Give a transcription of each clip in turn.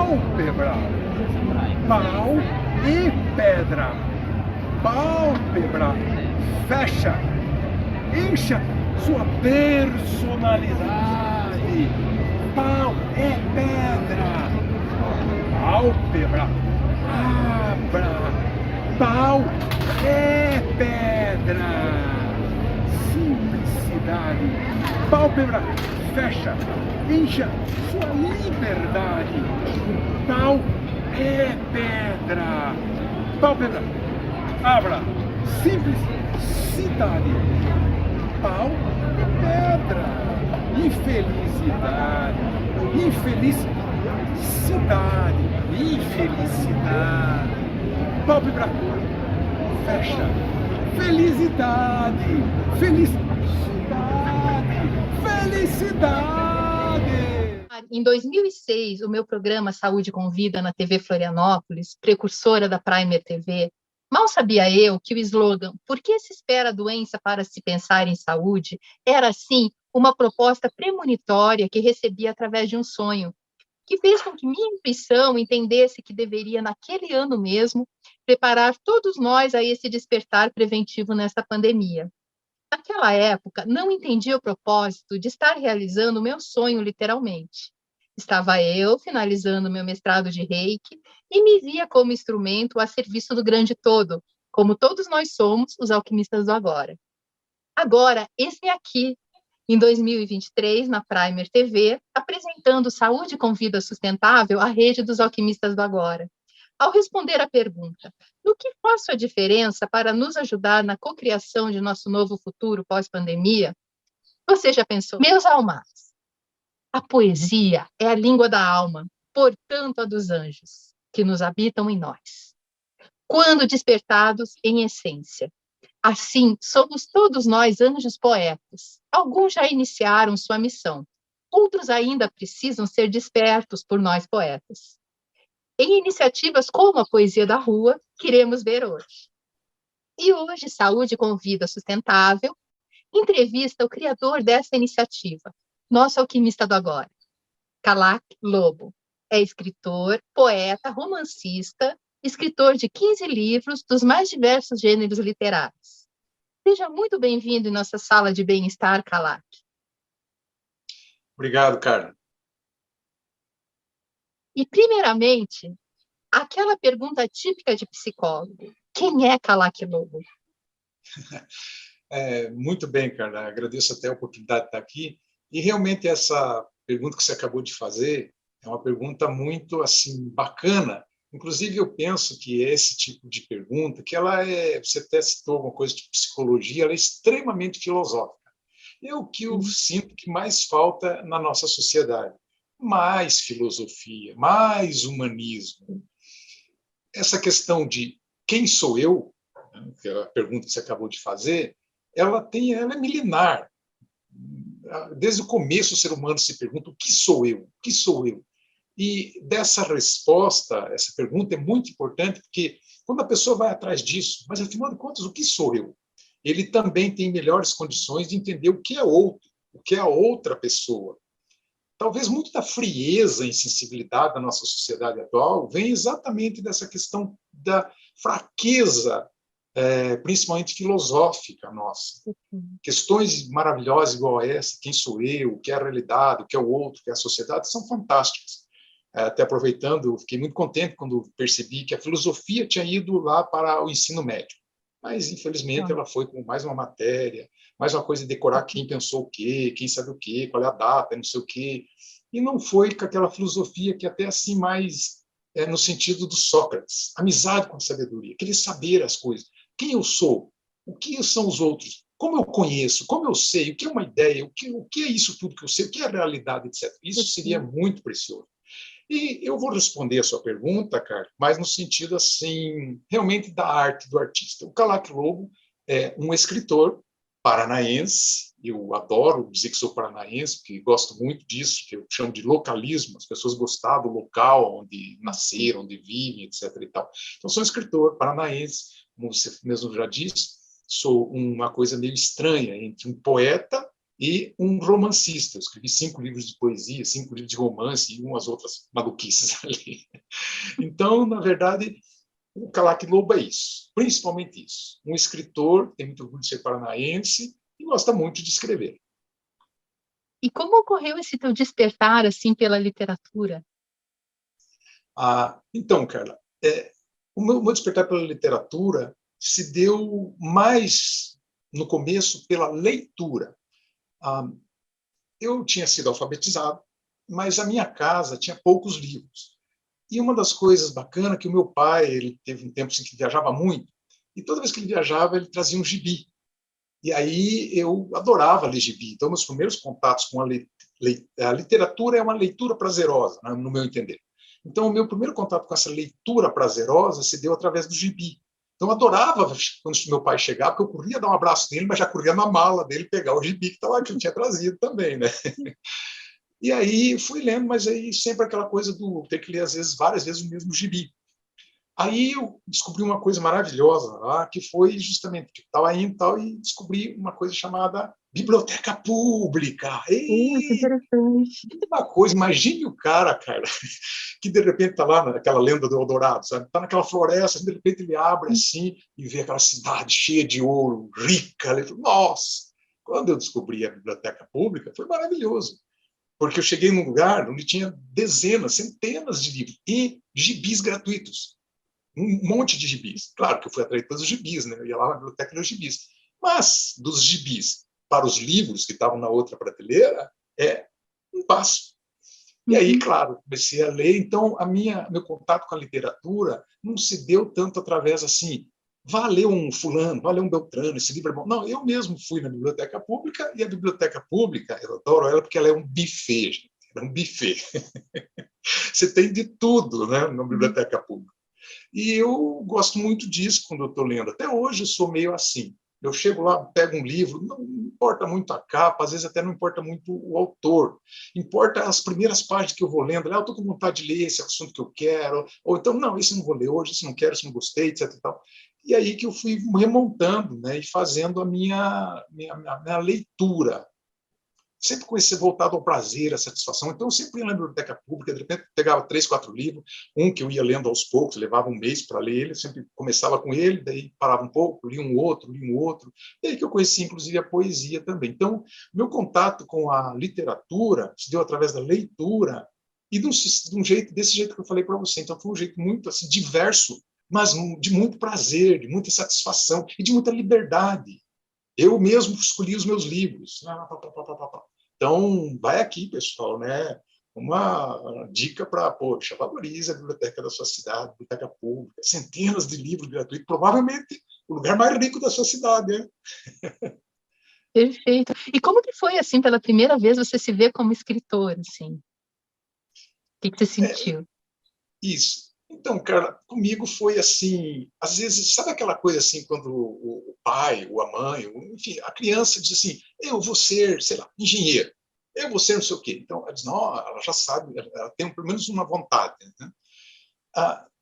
pálpebra, pau e pedra. Pálpebra, fecha, incha sua personalidade. Pau é pedra, pálpebra, abra, pau é pedra. Simplicidade, pálpebra, fecha, incha sua liberdade. Pau é pedra, pálpebra, abra, simplicidade. Pau é pedra, infelicidade, infelicidade. Pálpebra, fecha, felicidade, felicidade. Em 2006, o meu programa Saúde com Vida na TV Florianópolis, precursora da Primer TV, mal sabia eu que o slogan "Por que se espera a doença para se pensar em saúde?" era, assim, uma proposta premonitória que recebi através de um sonho, que fez com que minha intuição entendesse que deveria, naquele ano mesmo, preparar todos nós a esse despertar preventivo nessa pandemia. Naquela época, não entendia o propósito de estar realizando o meu sonho, literalmente. Estava eu finalizando meu mestrado de Reiki e me via como instrumento a serviço do grande todo, como todos nós somos os alquimistas do agora. Agora, eis-me aqui, em 2023, na Primer TV, apresentando Saúde com Vida Sustentável, a rede dos alquimistas do agora. Ao responder à pergunta, no que faço a diferença para nos ajudar na cocriação de nosso novo futuro pós-pandemia, você já pensou? Meus almas, a poesia é a língua da alma, portanto a dos anjos, que nos habitam em nós. Quando despertados em essência, assim, somos todos nós anjos poetas. Alguns já iniciaram sua missão, outros ainda precisam ser despertos por nós poetas. Em iniciativas como a Poesia da Rua, queremos ver hoje. E hoje, Saúde com Vida Sustentável entrevista o criador dessa iniciativa, nosso alquimista do agora, Kalak Lobo. É escritor, poeta, romancista, escritor de 15 livros dos mais diversos gêneros literários. Seja muito bem-vindo em nossa sala de bem-estar, Kalak. Obrigado, Carla. E, primeiramente, aquela pergunta típica de psicólogo: quem é Kalak Lobo? Muito bem, Carla. Agradeço até a oportunidade de estar aqui. E realmente essa pergunta que você acabou de fazer é uma pergunta muito assim bacana. Inclusive, eu penso que esse tipo de pergunta, que ela você até citou alguma coisa de psicologia, ela é extremamente filosófica. É o que eu sinto que mais falta na nossa sociedade. Mais filosofia, mais humanismo. Essa questão de quem sou eu, que é a pergunta que você acabou de fazer, ela é milenar. Desde o começo, o ser humano se pergunta: o que sou eu? O que sou eu? E dessa resposta, essa pergunta é muito importante, porque quando a pessoa vai atrás disso, mas afinal de contas, o que sou eu? Ele também tem melhores condições de entender o que é outro, o que é a outra pessoa. Talvez muito da frieza e insensibilidade da nossa sociedade atual vem exatamente dessa questão da fraqueza, principalmente filosófica nossa. Questões maravilhosas igual essa, quem sou eu, o que é a realidade, o que é o outro, o que é a sociedade, são fantásticas. Até aproveitando, fiquei muito contente quando percebi que a filosofia tinha ido lá para o ensino médio. Mas, infelizmente, ela foi com mais uma matéria, mais uma coisa de decorar quem pensou o quê, quem sabe o quê, qual é a data, não sei o quê. E não foi com aquela filosofia que até assim mais no sentido do Sócrates, amizade com a sabedoria, querer saber as coisas. Quem eu sou? O que são os outros? Como eu conheço? Como eu sei? O que é uma ideia? O que é isso tudo que eu sei? O que é a realidade, etc. Isso seria muito precioso. E eu vou responder a sua pergunta, Carlos, mas no sentido assim, realmente da arte do artista. O Kalak Lobo é um escritor paranaense, eu adoro dizer que sou paranaense, porque gosto muito disso, que eu chamo de localismo, as pessoas gostar do local onde nasceram, onde vivem, etc. E tal. Então, sou um escritor paranaense, como você mesmo já disse, sou uma coisa meio estranha entre um poeta e um romancista. Eu escrevi 5 livros de poesia, 5 livros de romance e umas outras maluquices ali. Então, na verdade, o Calac Lobo é isso, principalmente isso. Um escritor, tem muito orgulho de ser paranaense e gosta muito de escrever. E como ocorreu esse teu despertar assim pela literatura? Então, Carla, o meu despertar pela literatura se deu mais no começo pela leitura. Eu tinha sido alfabetizado, mas a minha casa tinha poucos livros. E uma das coisas bacanas que o meu pai, ele teve um tempo assim, que viajava muito, e toda vez que ele viajava, ele trazia um gibi. E aí eu adorava ler gibi. Então, meus primeiros contatos com a literatura é uma leitura prazerosa, né, no meu entender. Então, o meu primeiro contato com essa leitura prazerosa se deu através do gibi. Então, eu adorava quando meu pai chegava, porque eu corria dar um abraço nele, mas já corria na mala dele pegar o gibi que ele tinha trazido também, né? E aí fui lendo, mas aí sempre aquela coisa do ter que ler, às vezes, várias vezes o mesmo gibi. Aí eu descobri uma coisa maravilhosa lá, que foi justamente que estava indo tal, e descobri uma coisa chamada biblioteca pública. Que E interessante. uma coisa, imagine o cara, que de repente está lá naquela lenda do Eldorado, sabe? Está naquela floresta, de repente ele abre assim e vê aquela cidade cheia de ouro, rica. Ele falou, nossa! Quando eu descobri a biblioteca pública, foi maravilhoso. Porque eu cheguei num lugar onde tinha dezenas, centenas de livros e gibis gratuitos. Um monte de gibis. Claro que eu fui atrás de todos os gibis, né? Eu ia lá na biblioteca ler os gibis. Mas, dos gibis para os livros que estavam na outra prateleira, é um passo. E aí, claro, comecei a ler. Então, meu contato com a literatura não se deu tanto através assim, vá ler um fulano, vá ler um Beltrano, esse livro é bom. Não, eu mesmo fui na biblioteca pública, e a biblioteca pública, eu adoro ela porque ela é um buffet, gente. É um buffet. Você tem de tudo, né, na biblioteca pública. E eu gosto muito disso quando eu estou lendo. Até hoje eu sou meio assim. Eu chego lá, pego um livro, não importa muito a capa, às vezes até não importa muito o autor. Importa as primeiras páginas que eu vou lendo. Eu estou com vontade de ler esse assunto que eu quero. Ou então, não, esse não vou ler hoje, esse não quero, esse não gostei, etc. E tal. E aí que eu fui remontando, né, e fazendo a minha leitura, sempre com esse voltado ao prazer, à satisfação. Então, eu sempre ia na biblioteca pública, de repente pegava 3, 4 livros, um que eu ia lendo aos poucos, levava um mês para ler ele, sempre começava com ele, daí parava um pouco, lia um outro, e aí que eu conheci, inclusive, a poesia também. Então, meu contato com a literatura se deu através da leitura e desse jeito que eu falei para você. Então, foi um jeito muito assim, diverso, mas de muito prazer, de muita satisfação e de muita liberdade. Eu mesmo escolhi os meus livros. Então, vai aqui, pessoal, né? Uma dica para, poxa, valorize a biblioteca da sua cidade, biblioteca pública, centenas de livros gratuitos, provavelmente o lugar mais rico da sua cidade, né? Perfeito. E como que foi, assim, pela primeira vez você se vê como escritor, assim? O que você sentiu? Isso. Então, Carla, comigo foi assim, às vezes, sabe aquela coisa assim, quando o pai, ou a mãe, enfim, a criança diz assim, eu vou ser, sei lá, engenheiro, eu vou ser não sei o quê. Então, ela diz, não, ela já sabe, ela tem pelo menos uma vontade, né?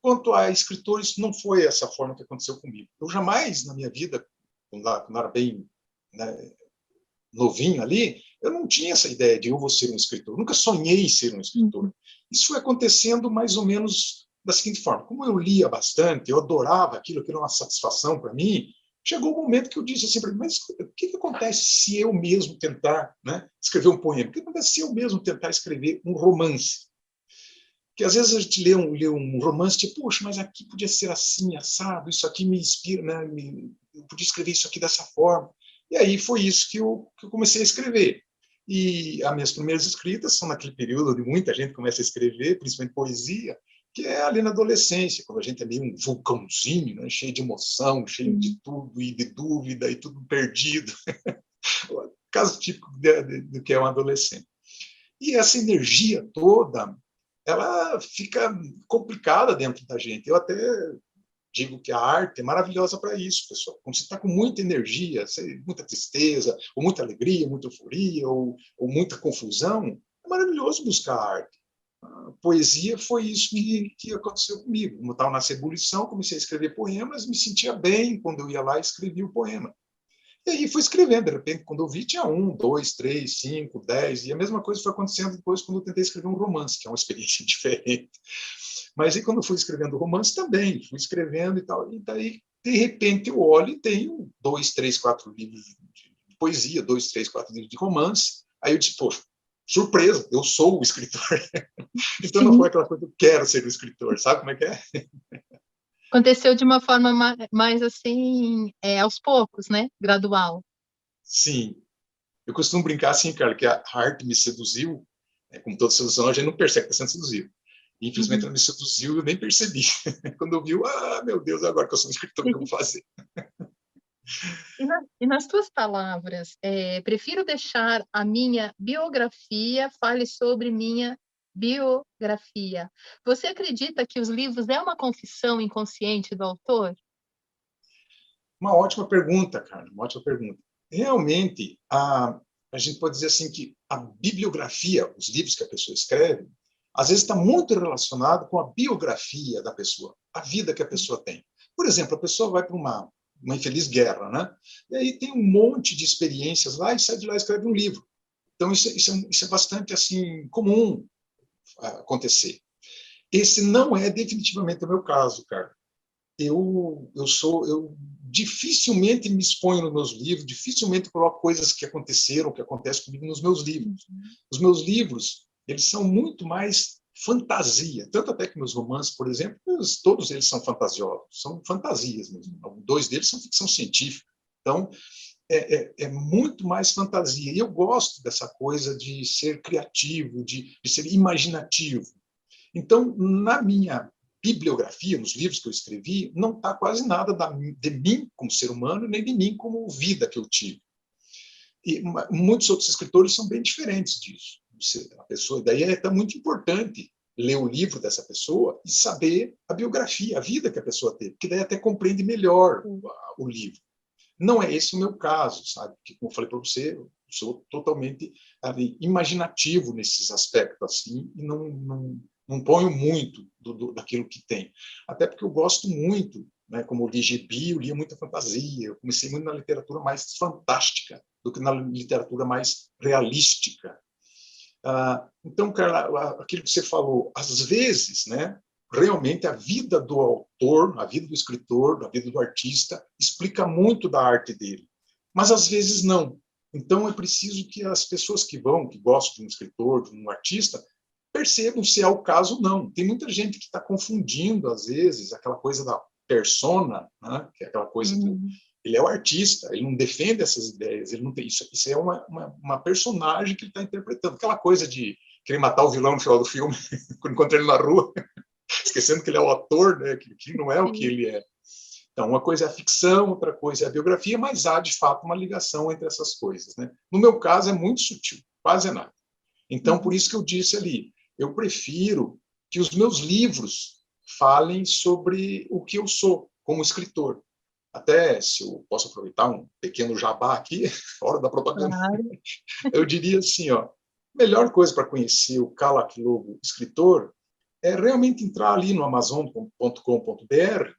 Quanto a escritores, não foi essa forma que aconteceu comigo. Eu jamais, na minha vida, quando era bem, né, novinho ali, eu não tinha essa ideia de eu vou ser um escritor. Eu nunca sonhei em ser um escritor. Isso foi acontecendo mais ou menos da seguinte forma. Como eu lia bastante, eu adorava aquilo era uma satisfação para mim, chegou o momento que eu disse assim para mim, mas o que acontece se eu mesmo tentar, né, escrever um poema? O que acontece se eu mesmo tentar escrever um romance? Que às vezes a gente lê um romance tipo, poxa, mas aqui podia ser assim, assado, isso aqui me inspira, né, eu podia escrever isso aqui dessa forma. E aí foi isso que eu comecei a escrever. E as minhas primeiras escritas são naquele período onde muita gente começa a escrever, principalmente poesia, que é ali na adolescência, quando a gente é meio um vulcãozinho, né, cheio de emoção, cheio de tudo, e de dúvida, e tudo perdido. Caso típico do que é um adolescente. E essa energia toda, ela fica complicada dentro da gente. Eu até digo que a arte é maravilhosa para isso, pessoal. Quando você está com muita energia, muita tristeza, ou muita alegria, muita euforia, ou muita confusão, é maravilhoso buscar a arte. A poesia foi isso que aconteceu comigo. Como eu estava nessa ebulição, comecei a escrever poemas, me sentia bem quando eu ia lá e escrevia o poema. E aí fui escrevendo, de repente, quando eu vi, tinha 1, 2, 3, 5, 10, e a mesma coisa foi acontecendo depois quando eu tentei escrever um romance, que é uma experiência diferente. Mas aí quando eu fui escrevendo romance também, fui escrevendo e tal, e daí, de repente, eu olho e tenho 2, 3, 4 livros de poesia, 2, 3, 4 livros de romance, aí eu disse, poxa, surpresa, eu sou o escritor. Então não Sim. foi aquela coisa, eu quero ser o escritor, sabe como é que é? Aconteceu de uma forma mais assim, aos poucos, né? Gradual. Sim. Eu costumo brincar assim, cara, que a arte me seduziu, como toda sedução, a gente não percebe que está sendo seduzido. E, infelizmente, ela me seduziu e eu nem percebi. Quando eu vi, meu Deus, agora que eu sou um escritor, o que eu vou fazer? E nas tuas palavras, prefiro deixar a minha biografia, fale sobre minha biografia. Você acredita que os livros é uma confissão inconsciente do autor? Uma ótima pergunta, cara, uma ótima pergunta. Realmente, a gente pode dizer assim que a bibliografia, os livros que a pessoa escreve, às vezes está muito relacionado com a biografia da pessoa, a vida que a pessoa tem. Por exemplo, a pessoa vai para uma infeliz guerra, né? E aí tem um monte de experiências lá e sai de lá e escreve um livro. Então, isso é bastante assim comum acontecer. Esse não é definitivamente o meu caso, cara. Eu dificilmente me exponho nos meus livros, dificilmente coloco coisas que aconteceram, que acontecem comigo nos meus livros. Os meus livros, eles são muito mais fantasia, tanto até que meus romances, por exemplo, todos eles são fantasiosos, são fantasias mesmo. 2 deles são ficção científica. Então, é muito mais fantasia. E eu gosto dessa coisa de ser criativo, de ser imaginativo. Então, na minha bibliografia, nos livros que eu escrevi, não está quase nada de mim como ser humano, nem de mim como vida que eu tive. E muitos outros escritores são bem diferentes disso. A pessoa, daí é muito importante ler o livro dessa pessoa e saber a biografia, a vida que a pessoa teve, que daí até compreende melhor o livro. Não é esse o meu caso, sabe? Porque, como eu falei para você, eu sou totalmente imaginativo nesses aspectos, assim, e não ponho muito daquilo que tem. Até porque eu gosto muito, né? Como eu li gibi, eu lia muita fantasia, eu comecei muito na literatura mais fantástica do que na literatura mais realística. Então, Carla, aquilo que você falou, às vezes, né? Realmente a vida do autor, a vida do escritor, a vida do artista explica muito da arte dele, mas às vezes não. Então é preciso que as pessoas que gostam de um escritor, de um artista, percebam se é o caso ou não. Tem muita gente que está confundindo, às vezes, aquela coisa da persona, né? Que é aquela coisa do... Ele é o artista, ele não defende essas ideias, ele não tem isso é uma personagem que ele está interpretando. Aquela coisa de querer matar o vilão no final do filme, quando encontra ele na rua, esquecendo que ele é o ator, né? Que não é o que ele é. Então, uma coisa é a ficção, outra coisa é a biografia, mas há, de fato, uma ligação entre essas coisas, né? No meu caso, é muito sutil, quase nada. Então, por isso que eu disse ali, eu prefiro que os meus livros falem sobre o que eu sou como escritor. Até, se eu posso aproveitar um pequeno jabá aqui, fora da propaganda, claro. Eu diria assim, melhor coisa para conhecer o Kalak Lobo escritor é realmente entrar ali no amazon.com.br,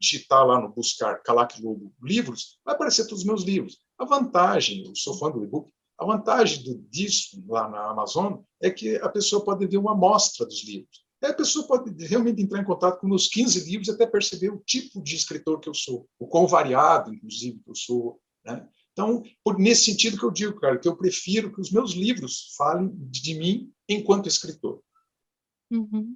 digitar lá no buscar Kalak Lobo livros, vai aparecer todos os meus livros. A vantagem, eu sou fã do e-book, a vantagem disso lá na Amazon é que a pessoa pode ver uma amostra dos livros. A pessoa pode realmente entrar em contato com meus 15 livros e até perceber o tipo de escritor que eu sou, o quão variado, inclusive, que eu sou, né? Então, nesse sentido que eu digo, cara, que eu prefiro que os meus livros falem de mim enquanto escritor. Uhum.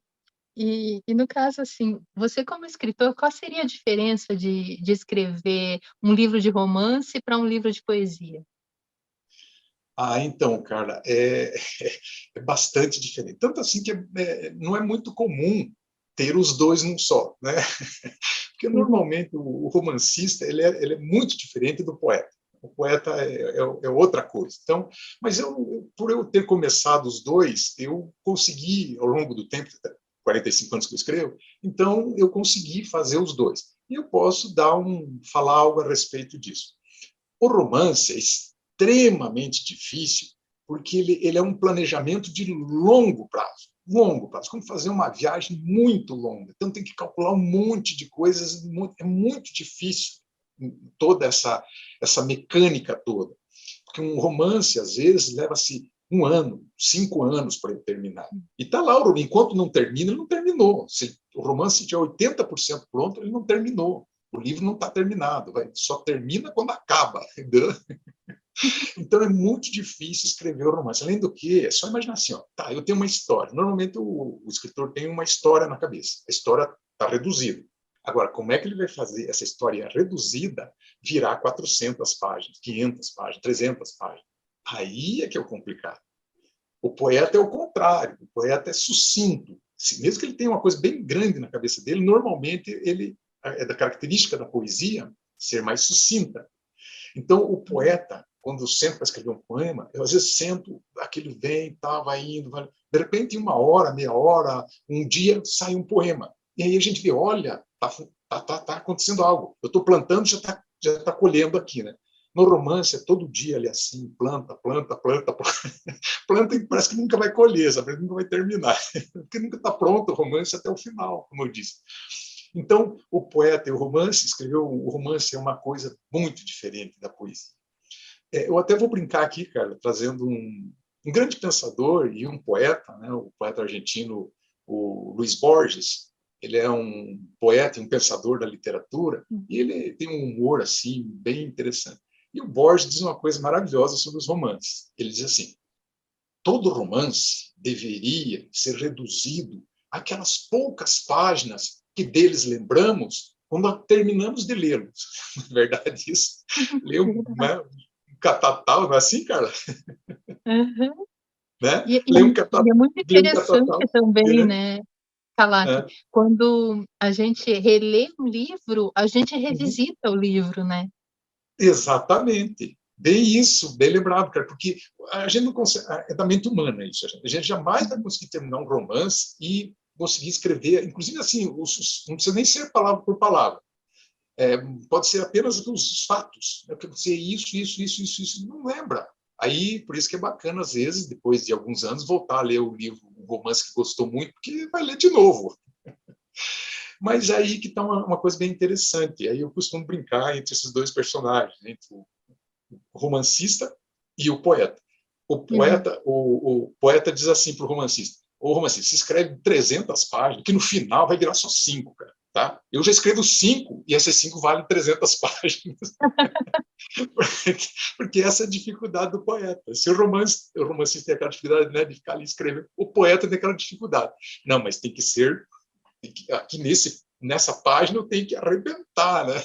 E no caso, assim, você como escritor, qual seria a diferença de escrever um livro de romance para um livro de poesia? Então, Carla, é bastante diferente. Tanto assim que não é muito comum ter os dois num só, né? Porque normalmente o romancista ele é muito diferente do poeta. O poeta é outra coisa. Então, mas por eu ter começado os dois, eu consegui ao longo do tempo, 45 anos que eu escrevo, então eu consegui fazer os dois. E eu posso falar algo a respeito disso. O romance é extremamente difícil, porque ele é um planejamento de longo prazo, como fazer uma viagem muito longa. Então tem que calcular um monte de coisas, é muito difícil toda essa mecânica toda. Porque um romance, às vezes, leva-se 1 ano, 5 anos para ele terminar. E está lá, enquanto não termina, ele não terminou. Se o romance tiver 80% pronto, ele não terminou. O livro não está terminado, só termina quando acaba. Entendeu? Então é muito difícil escrever o romance. Além do que, é só imaginar assim, ó, tá, eu tenho uma história. Normalmente o escritor tem uma história na cabeça. A história está reduzida. Agora, como é que ele vai fazer essa história reduzida virar 400 páginas, 500 páginas, 300 páginas? Aí é que é o complicado. O poeta é o contrário. O poeta é sucinto. Mesmo que ele tenha uma coisa bem grande na cabeça dele, normalmente ele é da característica da poesia ser mais sucinta. Então, o poeta, quando eu sento para escrever um poema, eu às vezes sento, aquilo vem, vai indo, vai... De repente, em 1 hora, meia hora, um dia, sai um poema. E aí a gente vê, olha, tá acontecendo algo. Eu estou plantando, já tá colhendo aqui, né? No romance, é todo dia ali assim, planta, e parece que nunca vai colher, sabe? Nunca vai terminar. Porque nunca está pronto o romance até o final, como eu disse. Então, o poeta e o romance, escreveu o romance é uma coisa muito diferente da poesia. Eu até vou brincar aqui, cara, trazendo um grande pensador e um poeta, né, o poeta argentino, o Luiz Borges. Ele é um poeta e um pensador da literatura, e ele tem um humor assim bem interessante. E o Borges diz uma coisa maravilhosa sobre os romances. Ele diz assim: todo romance deveria ser reduzido àquelas poucas páginas que deles lembramos quando terminamos de lê-los. Na verdade, isso. Leu um catatal, não é assim, cara? Uhum. Né? E é muito interessante também, né, Kalak, quando a gente relê um livro, a gente revisita o livro, né? Exatamente. Bem isso, bem lembrado, cara, porque a gente não consegue, é da mente humana isso. A gente jamais vai conseguir terminar um romance e conseguir escrever, inclusive assim, não precisa nem ser palavra por palavra. Pode ser apenas os fatos. Porque você isso, não lembra. Aí, por isso que é bacana, às vezes, depois de alguns anos, voltar a ler o livro, o romance que gostou muito, porque vai ler de novo. Mas aí que está uma coisa bem interessante. Aí eu costumo brincar entre esses dois personagens, entre o romancista e o poeta. O poeta diz assim para o romancista: ô romancista, se escreve 300 páginas, que no final vai virar só 5, cara. Tá? Eu já escrevo 5 e essas 5 valem 300 páginas. Porque essa é a dificuldade do poeta. Se o romancista tem aquela dificuldade, né, de ficar ali escrevendo, o poeta tem aquela dificuldade. Não, mas tem que ser aqui nessa página eu tenho que arrebentar, né?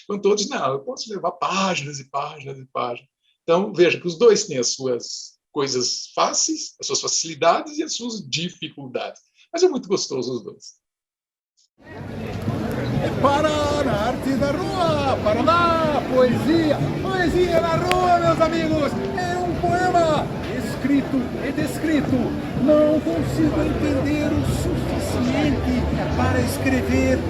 Então todos, não, eu posso levar páginas e páginas e páginas. Então, veja que os dois têm as suas coisas fáceis, as suas facilidades e as suas dificuldades. Mas é muito gostoso os dois. Para a arte da rua, para lá, poesia, poesia na rua, meus amigos, é um poema escrito e descrito. Não consigo entender o suficiente para escrever o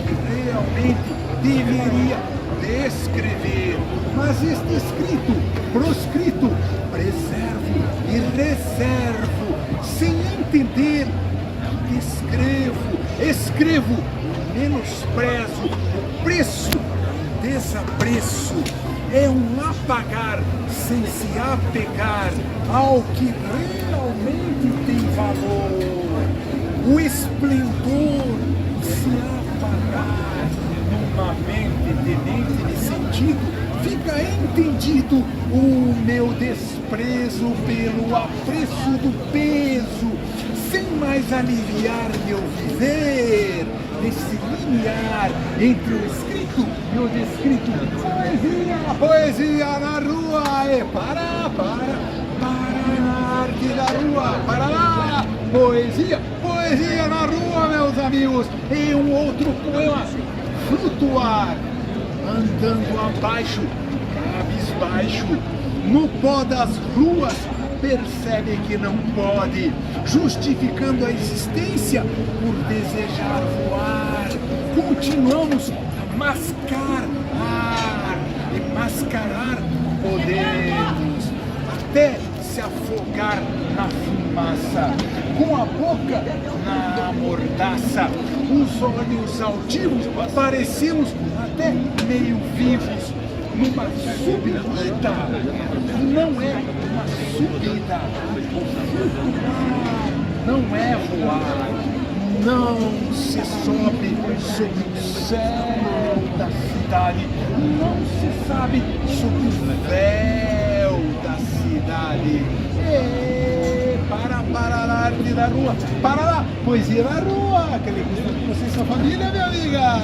que realmente deveria descrever. Mas este escrito, proscrito, preservo e reservo, sem entender, escrevo, menosprezo, o preço, desapreço, é um apagar sem se apegar ao que realmente tem valor. O esplendor se apagar numa mente tenente de sentido, fica entendido o meu desprezo pelo apreço do peso, sem mais aliviar meu viver, nesse limiar entre o escrito e o descrito. Poesia na rua, para a arte da rua, para lá, poesia na rua, meus amigos, e um outro poema, flutuar, andando abaixo, cabisbaixo, no pó das ruas, percebe que não pode, justificando a existência por desejar voar. Continuamos a mascarar e mascarar podemos, até se afogar na fumaça. com a boca na mordaça, os olhos altivos, parecemos até meio vivos, numa subida. Não é uma subida, não é voar, não se sobe sobre o céu da cidade, não se sabe sobre o véu da cidade. Para a arte da rua, para lá, poesia da rua, aquele costume que você e sua família, minha amiga.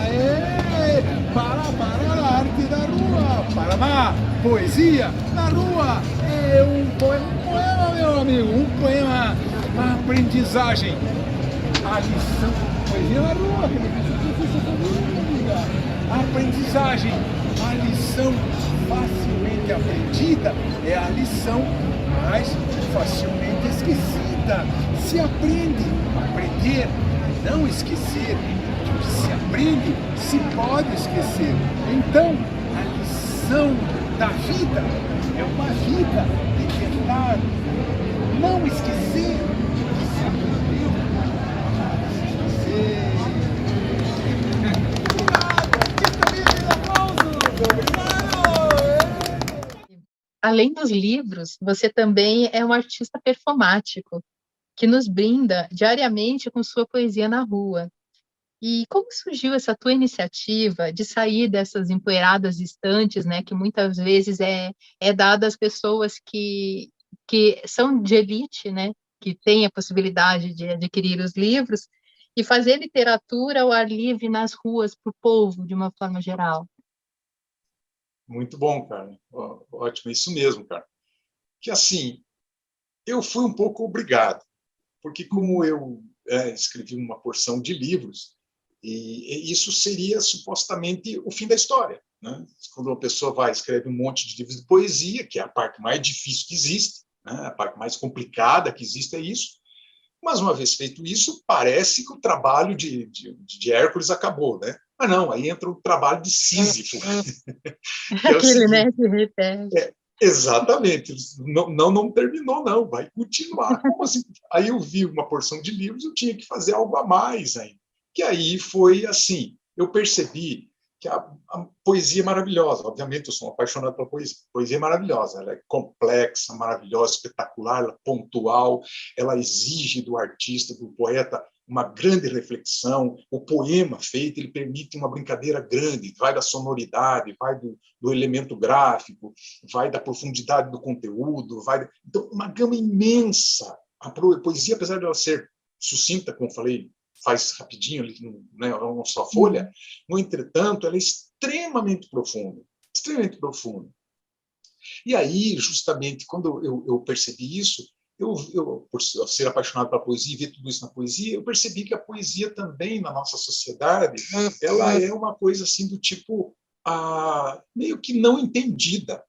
Para a arte da rua, para lá, poesia da rua. É um poema, meu amigo, um poema, a aprendizagem, a lição, poesia da rua, aquele costume que você e sua família, minha amiga. A aprendizagem, a lição facilmente aprendida é a lição mais facilmente esquecida. Se aprende, aprender, não esquecer. Se aprende, se pode esquecer. Então, a lição da vida é uma vida de tentar não esquecer que se aprendeu a se esquecer. Além dos livros, você também é um artista performático, que nos brinda diariamente com sua poesia na rua. E como surgiu essa tua iniciativa de sair dessas empoeiradas estantes, né, que muitas vezes é dada às pessoas que são de elite, né, que têm a possibilidade de adquirir os livros, e fazer literatura ao ar livre nas ruas para o povo, de uma forma geral? Muito bom, cara. Ótimo, isso mesmo, cara. Que assim, eu fui um pouco obrigado, porque como eu escrevi uma porção de livros, e isso seria supostamente o fim da história, né? Quando uma pessoa vai escreve um monte de livros de poesia, que é a parte mais difícil que existe, né? A parte mais complicada que existe é isso. Mas uma vez feito isso, parece que o trabalho de Hércules acabou, né? Mas não, aí entra o trabalho de Sísifo. Que é o Aquele, né, seguinte, que repete. exatamente, não terminou, não, vai continuar. Como assim? Aí eu vi uma porção de livros, eu tinha que fazer algo a mais ainda. Que aí foi assim, eu percebi que a poesia é maravilhosa. Obviamente, eu sou um apaixonado pela poesia. A poesia é maravilhosa, ela é complexa, maravilhosa, espetacular, ela é pontual, ela exige do artista, do poeta, uma grande reflexão. O poema feito, ele permite uma brincadeira grande, vai da sonoridade, vai do elemento gráfico, vai da profundidade do conteúdo, então, uma gama imensa. A poesia, apesar de ela ser sucinta, como falei, faz rapidinho, né, uma só folha, no entretanto, ela é extremamente profunda, extremamente profunda. E aí, justamente, quando eu percebi isso, por ser apaixonado pela poesia e ver tudo isso na poesia, eu percebi que a poesia também, na nossa sociedade, ela é uma coisa assim do tipo, meio que não entendida.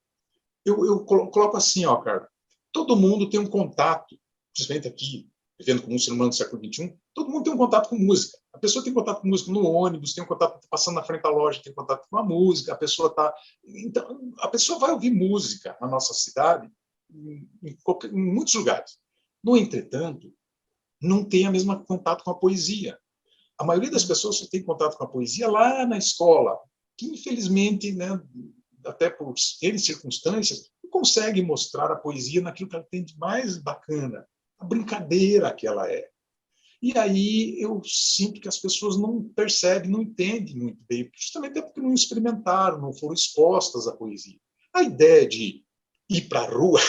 Eu coloco assim, ó, cara, todo mundo tem um contato, principalmente aqui, vivendo como um ser humano do século XXI, todo mundo tem um contato com música. A pessoa tem contato com música no ônibus, tem um contato passando na frente da loja, tem contato com a música, a pessoa está... Então, a pessoa vai ouvir música na nossa cidade em muitos lugares. No entretanto, não tem o mesmo contato com a poesia. A maioria das pessoas só tem contato com a poesia lá na escola, que infelizmente, né, até por N circunstâncias, não consegue mostrar a poesia naquilo que ela tem de mais bacana, a brincadeira que ela é. E aí eu sinto que as pessoas não percebem, não entendem muito bem, justamente porque não experimentaram, não foram expostas à poesia. A ideia de ir para a rua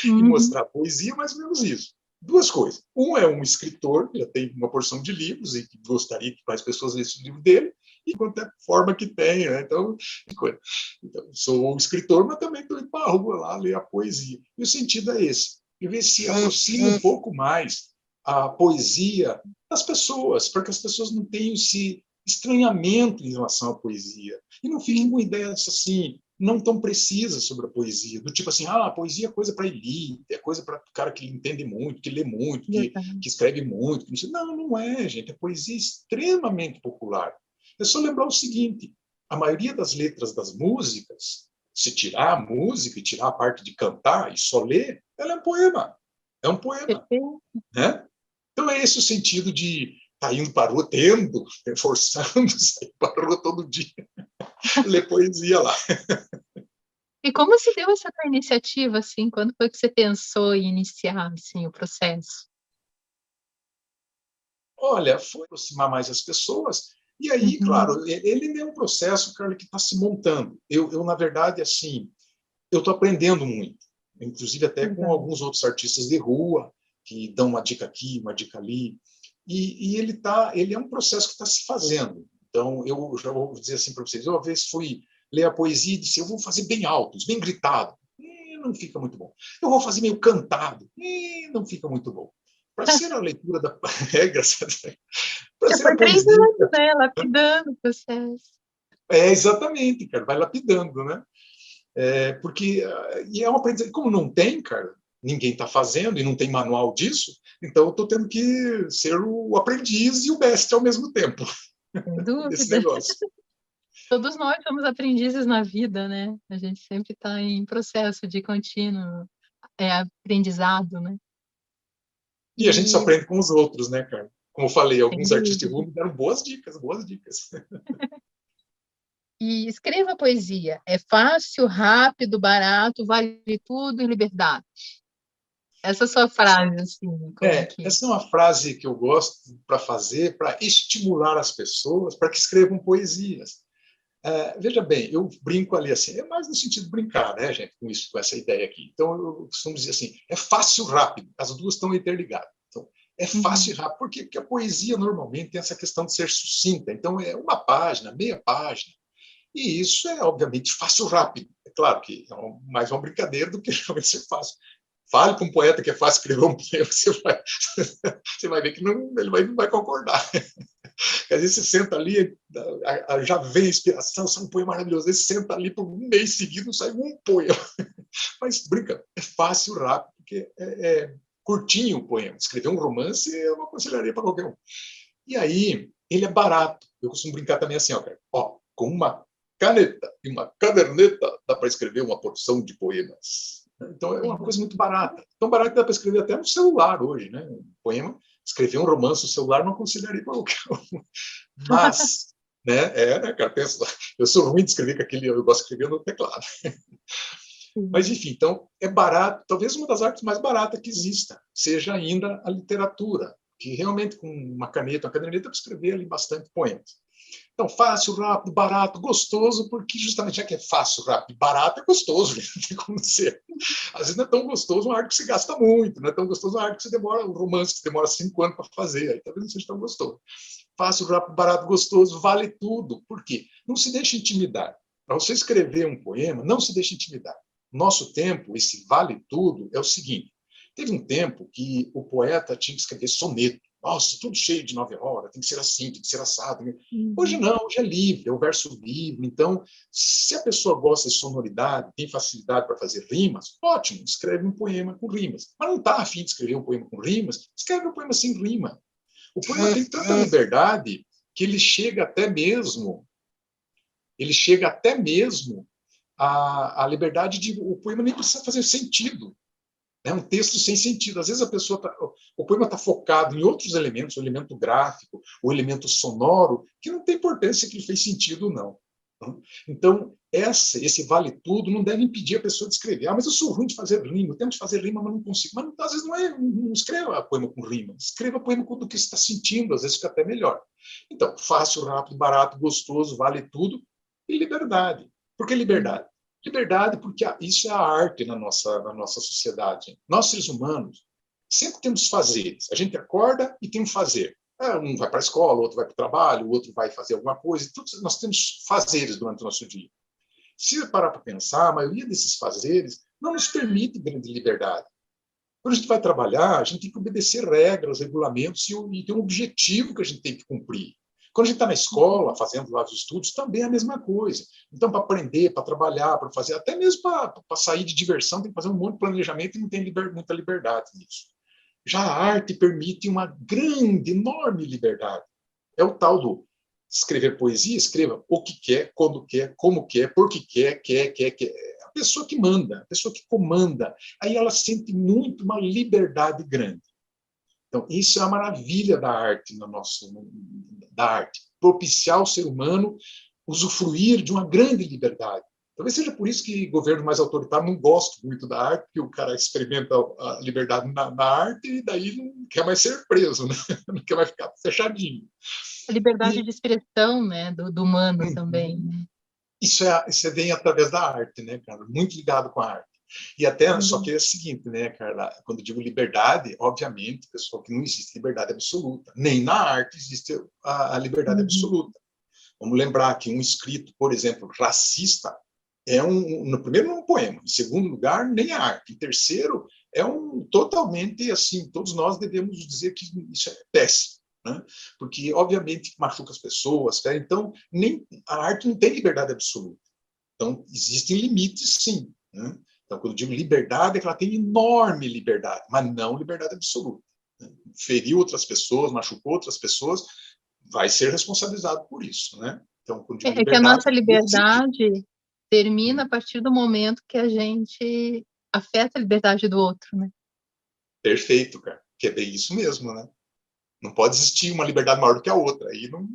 e mostrar a poesia é mais ou menos isso. Duas coisas. Um é um escritor, que já tem uma porção de livros e que gostaria que mais pessoas lessem o livro dele, e qualquer forma que tenha. Né? Então, sou um escritor, mas também estou indo para a rua lá ler a poesia. E o sentido é esse. E ver se aproxima um pouco mais a poesia das pessoas, para que as pessoas não tenham esse estranhamento em relação à poesia. E não fiquem com ideias assim, não tão precisas sobre a poesia, do tipo assim, a poesia é coisa para elite, é coisa para o cara que entende muito, que lê muito, que escreve muito. Não é, gente. A poesia é extremamente popular. É só lembrar o seguinte, a maioria das letras das músicas, se tirar a música e tirar a parte de cantar e só ler, ela é um poema. É um poema. Né? Então, é esse o sentido de estar indo para a rua, tendo, forçando sair para a rua todo dia, ler poesia lá. E como se deu essa tua iniciativa, assim? Quando foi que você pensou em iniciar, assim, o processo? Olha, foi aproximar mais as pessoas, e aí, Uhum. claro, ele é um processo, Carla, que está se montando. Na verdade, assim, eu estou aprendendo muito, inclusive até com Legal. alguns outros artistas de rua, que dão uma dica aqui, uma dica ali, e ele é um processo que está se fazendo. Então, eu já vou dizer assim para vocês, eu, uma vez fui ler a poesia e disse, eu vou fazer bem altos, bem gritado, e não fica muito bom. Eu vou fazer meio cantado, e não fica muito bom. Para ser a leitura da regra, para Você ser a foi poesia, treinando, né? Lapidando o processo. exatamente, cara, vai lapidando, né? Porque e é uma aprendizagem, como não tem, cara, ninguém está fazendo e não tem manual disso, então eu estou tendo que ser o aprendiz e o mestre ao mesmo tempo Sem desse dúvida. negócio. Todos nós somos aprendizes na vida, né? A gente sempre está em processo de contínuo aprendizado, né? E a gente só E, aprende com os outros, né, cara? Como eu falei, sem alguns artistas de dúvida. rua me deram boas dicas, boas dicas. E escreva poesia. É fácil, rápido, barato, vale tudo e liberdade. Essa sua frase, assim, como que... Essa é uma frase que eu gosto para fazer, para estimular as pessoas para que escrevam poesias. Veja bem, eu brinco ali assim, é mais no sentido de brincar, né, gente, com isso, com essa ideia aqui. Então, eu costumo dizer assim, é fácil e rápido, as duas estão interligadas. Então, é fácil e Uhum. rápido, por quê? Porque a poesia normalmente tem essa questão de ser sucinta, então é uma página, meia página, e isso é, obviamente, fácil e rápido. É claro que é mais uma brincadeira do que realmente ser fácil. Fale com um poeta que é fácil escrever um poema, você vai ver que ele não vai concordar. Às vezes você senta ali, já vem a inspiração, sai um poema maravilhoso. Às vezes você senta ali por um mês seguido, não sai um poema. Mas brinca, é fácil, rápido, porque é curtinho o poema. Escrever um romance eu não aconselharia para qualquer um. E aí, ele é barato. Eu costumo brincar também assim, ó, com uma caneta e uma caderneta dá para escrever uma porção de poemas. Então é uma coisa muito barata. Tão barata que dá para escrever até no celular hoje, né? Um poema, escrever um romance no celular não aconselharia para qualquer um. Mas, né, cara, pensa, eu sou ruim de escrever com aquele, eu gosto de escrever no teclado. Mas, enfim, então, é barato, talvez uma das artes mais baratas que exista, seja ainda a literatura, que realmente com uma caneta, uma caderneta, para escrever ali bastante poemas. Então, fácil, rápido, barato, gostoso, porque justamente já que é fácil, rápido, barato, é gostoso, não tem como ser. Às vezes não é tão gostoso uma arte que você gasta muito, não é tão gostoso uma arte que você demora, um romance que você demora 5 anos para fazer, aí talvez não seja tão gostoso. Fácil, rápido, barato, gostoso, vale tudo. Por quê? Não se deixe intimidar. Para você escrever um poema, não se deixe intimidar. Nosso tempo, esse vale tudo, é o seguinte. Teve um tempo que o poeta tinha que escrever soneto. Nossa, tudo cheio de 9 horas, tem que ser assim, tem que ser assado. Hoje Uhum. não, hoje é livre, é o verso livre. Então, se a pessoa gosta de sonoridade, tem facilidade para fazer rimas, ótimo, escreve um poema com rimas. Mas não está afim de escrever um poema com rimas, escreve um poema sem rima. O poema tem tanta liberdade que ele chega até mesmo a liberdade de o poema nem precisa fazer sentido. É um texto sem sentido. Às vezes o poema está focado em outros elementos, o elemento gráfico, o elemento sonoro, que não tem importância que ele fez sentido ou não. Então, esse vale tudo não deve impedir a pessoa de escrever. Mas eu sou ruim de fazer rima, eu tento fazer rima, mas não consigo. Mas às vezes não escreva poema com rima, escreva poema com o que você está sentindo, às vezes fica até melhor. Então, fácil, rápido, barato, gostoso, vale tudo, e liberdade. Por que liberdade? Liberdade porque isso é a arte na nossa sociedade. Nós, seres humanos, sempre temos fazeres. A gente acorda e tem um fazer. Um vai para a escola, outro vai para o trabalho, o outro vai fazer alguma coisa. Nós temos fazeres durante o nosso dia. Se parar para pensar, a maioria desses fazeres não nos permite grande liberdade. Quando a gente vai trabalhar, a gente tem que obedecer regras, regulamentos e tem um objetivo que a gente tem que cumprir. Quando a gente está na escola, fazendo lá os estudos, também é a mesma coisa. Então, para aprender, para trabalhar, para fazer, até mesmo para sair de diversão, tem que fazer um monte de planejamento e não tem muita liberdade nisso. Já a arte permite uma grande, enorme liberdade. É o tal do escrever poesia, escreva o que quer, quando quer, como quer, por que quer. A pessoa que manda, a pessoa que comanda. Aí ela sente muito uma liberdade grande. Então, isso é a maravilha da arte, da arte, propiciar ao ser humano usufruir de uma grande liberdade. Talvez seja por isso que governos mais autoritários não gostam muito da arte, porque o cara experimenta a liberdade na arte e daí não quer mais ser preso, né? Não quer mais ficar fechadinho. A liberdade de expressão, né, do humano também, né? Isso vem através da arte, né, cara? Muito ligado com a arte. E até, só que é o seguinte, né, Carla? Quando eu digo liberdade, obviamente, pessoal, que não existe liberdade absoluta. Nem na arte existe a liberdade absoluta. Vamos lembrar que um escrito, por exemplo, racista, no primeiro, não é um poema. Em segundo lugar, nem a arte. Em terceiro, totalmente assim, todos nós devemos dizer que isso é péssimo, né? Porque, obviamente, machuca as pessoas. Tá? Então, a arte não tem liberdade absoluta. Então, existem limites, sim. Né? Então, quando eu digo liberdade, é que ela tem enorme liberdade, mas não liberdade absoluta. Né? Feriu outras pessoas, machucou outras pessoas, vai ser responsabilizado por isso, né? Então, quando digo É que a nossa liberdade liberdade termina a partir do momento que a gente afeta a liberdade do outro, né? Perfeito, cara. Que é bem isso mesmo, né? Não pode existir uma liberdade maior do que a outra. Aí não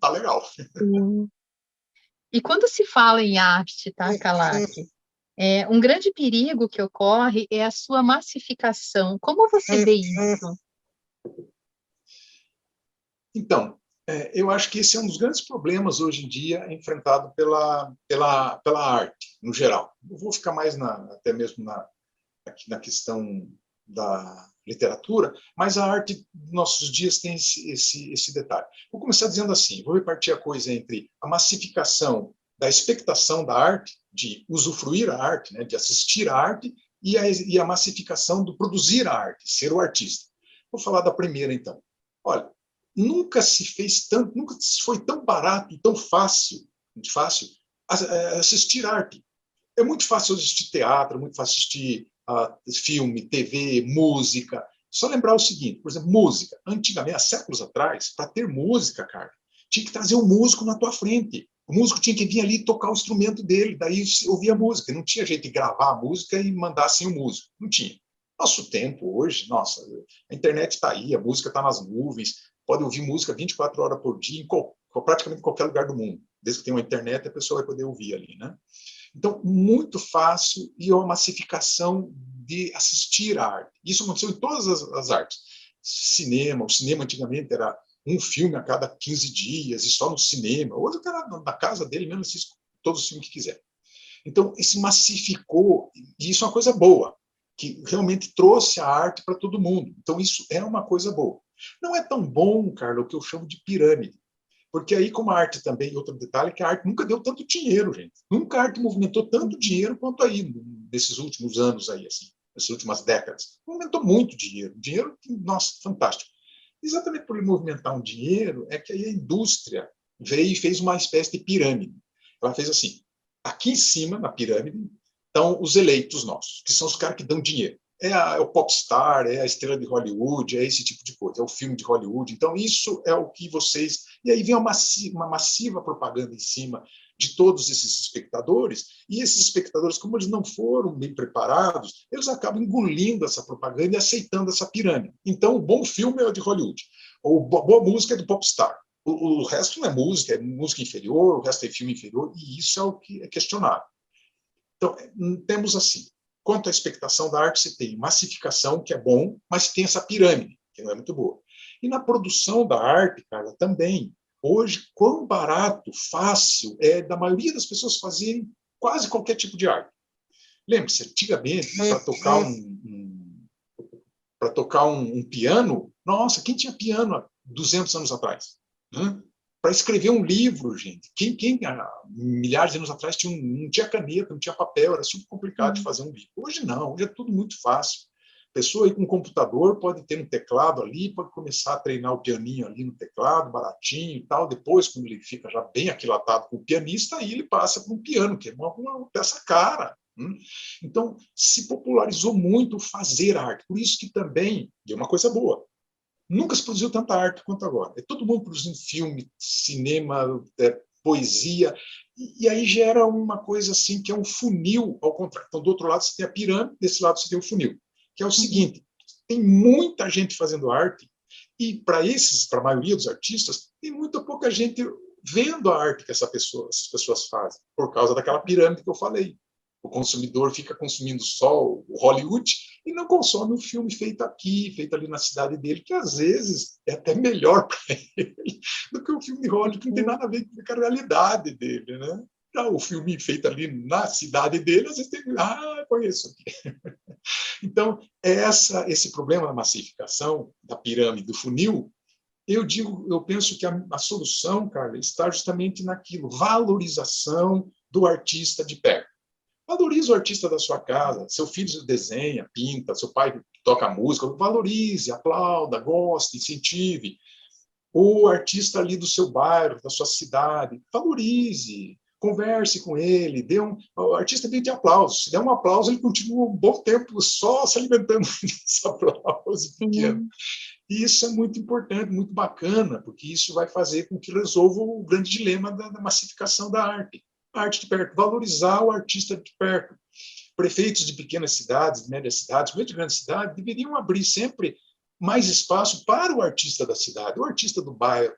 tá legal. Sim. E quando se fala em arte, tá, Kalak? Um grande perigo que ocorre é a sua massificação. Como você vê isso? Então, eu acho que esse é um dos grandes problemas hoje em dia enfrentado pela arte, no geral. Eu vou ficar mais até mesmo aqui na questão da literatura, mas a arte dos nossos dias tem esse detalhe. Vou começar dizendo assim, vou repartir a coisa entre a massificação da expectação da arte, de usufruir a arte, né, de assistir a arte, e a massificação do produzir a arte, ser o artista. Vou falar da primeira, então. Olha, nunca se foi tão barato e tão fácil assistir arte. É muito fácil assistir teatro, é muito fácil assistir filme, TV, música. Só lembrar o seguinte, por exemplo, música. Antigamente, há séculos atrás, para ter música, cara, tinha que trazer um músico na tua frente. O músico tinha que vir ali e tocar o instrumento dele, daí você ouvia a música. Não tinha jeito de gravar a música e mandar sem o músico. Não tinha. Nosso tempo hoje, nossa, a internet está aí, a música está nas nuvens, pode ouvir música 24 horas por dia em praticamente qualquer lugar do mundo. Desde que tem uma internet, a pessoa vai poder ouvir ali, né? Então, muito fácil e uma massificação de assistir a arte. Isso aconteceu em todas as artes. O cinema antigamente era um filme a cada 15 dias e só no cinema. Hoje o cara na casa dele mesmo assiste todos os filmes que quiser. Então, isso massificou, e isso é uma coisa boa, que realmente trouxe a arte para todo mundo. Então, isso é uma coisa boa. Não é tão bom, Carlos, o que eu chamo de pirâmide. Porque aí, como a arte também, outro detalhe, é que a arte nunca deu tanto dinheiro, gente. Nunca a arte movimentou tanto dinheiro quanto aí, nesses últimos anos aí, assim, nessas últimas décadas. Movimentou muito dinheiro. Dinheiro, nossa, fantástico. Exatamente por ele movimentar um dinheiro, é que aí a indústria veio e fez uma espécie de pirâmide. Ela fez assim, aqui em cima, na pirâmide, estão os eleitos nossos, que são os caras que dão dinheiro. É o popstar, é a estrela de Hollywood, é esse tipo de coisa, é o filme de Hollywood. Então, isso é o que vocês... E aí vem uma massiva propaganda em cima de todos esses espectadores, e esses espectadores, como eles não foram bem preparados, eles acabam engolindo essa propaganda e aceitando essa pirâmide. Então, o bom filme é o de Hollywood, ou boa música é do popstar. O resto não é música inferior, o resto é filme inferior, e isso é o que é questionável. Então, temos assim, quanto à expectação da arte, você tem massificação, que é bom, mas tem essa pirâmide, que não é muito boa. E na produção da arte, Carla, também. Hoje, quão barato, fácil é da maioria das pessoas fazerem quase qualquer tipo de arte. Lembre-se, antigamente, para tocar um piano, nossa, quem tinha piano há 200 anos atrás? Para escrever um livro, gente, quem há milhares de anos atrás não tinha caneta, não tinha papel, era super complicado de fazer um livro. Hoje não, hoje é tudo muito fácil. A pessoa aí com um computador pode ter um teclado ali, pode começar a treinar o pianinho ali no teclado, baratinho e tal. Depois, quando ele fica já bem aquilatado com o pianista, aí ele passa para um piano, que é uma peça cara. Então, se popularizou muito fazer arte. Por isso que também é uma coisa boa. Nunca se produziu tanta arte quanto agora. É todo mundo produzindo filme, cinema, poesia, e aí gera uma coisa assim que é um funil ao contrário. Então, do outro lado você tem a pirâmide, desse lado você tem o funil, que é o seguinte, tem muita gente fazendo arte, e para a maioria dos artistas, tem muito pouca gente vendo a arte que essas pessoas fazem, por causa daquela pirâmide que eu falei. O consumidor fica consumindo só o Hollywood e não consome um filme feito aqui, feito ali na cidade dele, que às vezes é até melhor para ele do que o filme de Hollywood, que não tem nada a ver com a realidade dele, né? Já o filme feito ali na cidade dele, às vezes tem... conheço aqui. Então, esse problema da massificação, da pirâmide, do funil, eu penso que a solução, Carla, está justamente naquilo, valorização do artista de perto. Valorize o artista da sua casa, seu filho desenha, pinta, seu pai toca música, valorize, aplauda, goste, incentive. O artista ali do seu bairro, da sua cidade, valorize, converse com ele, o artista vive de aplausos. Se der um aplauso, ele continua um bom tempo só se alimentando desse aplauso pequeno. E isso é muito importante, muito bacana, porque isso vai fazer com que resolva o grande dilema da massificação da arte. A arte de perto, valorizar o artista de perto. Prefeitos de pequenas cidades, de médias cidades, mesmo de grandes cidades, deveriam abrir sempre mais espaço para o artista da cidade, o artista do bairro,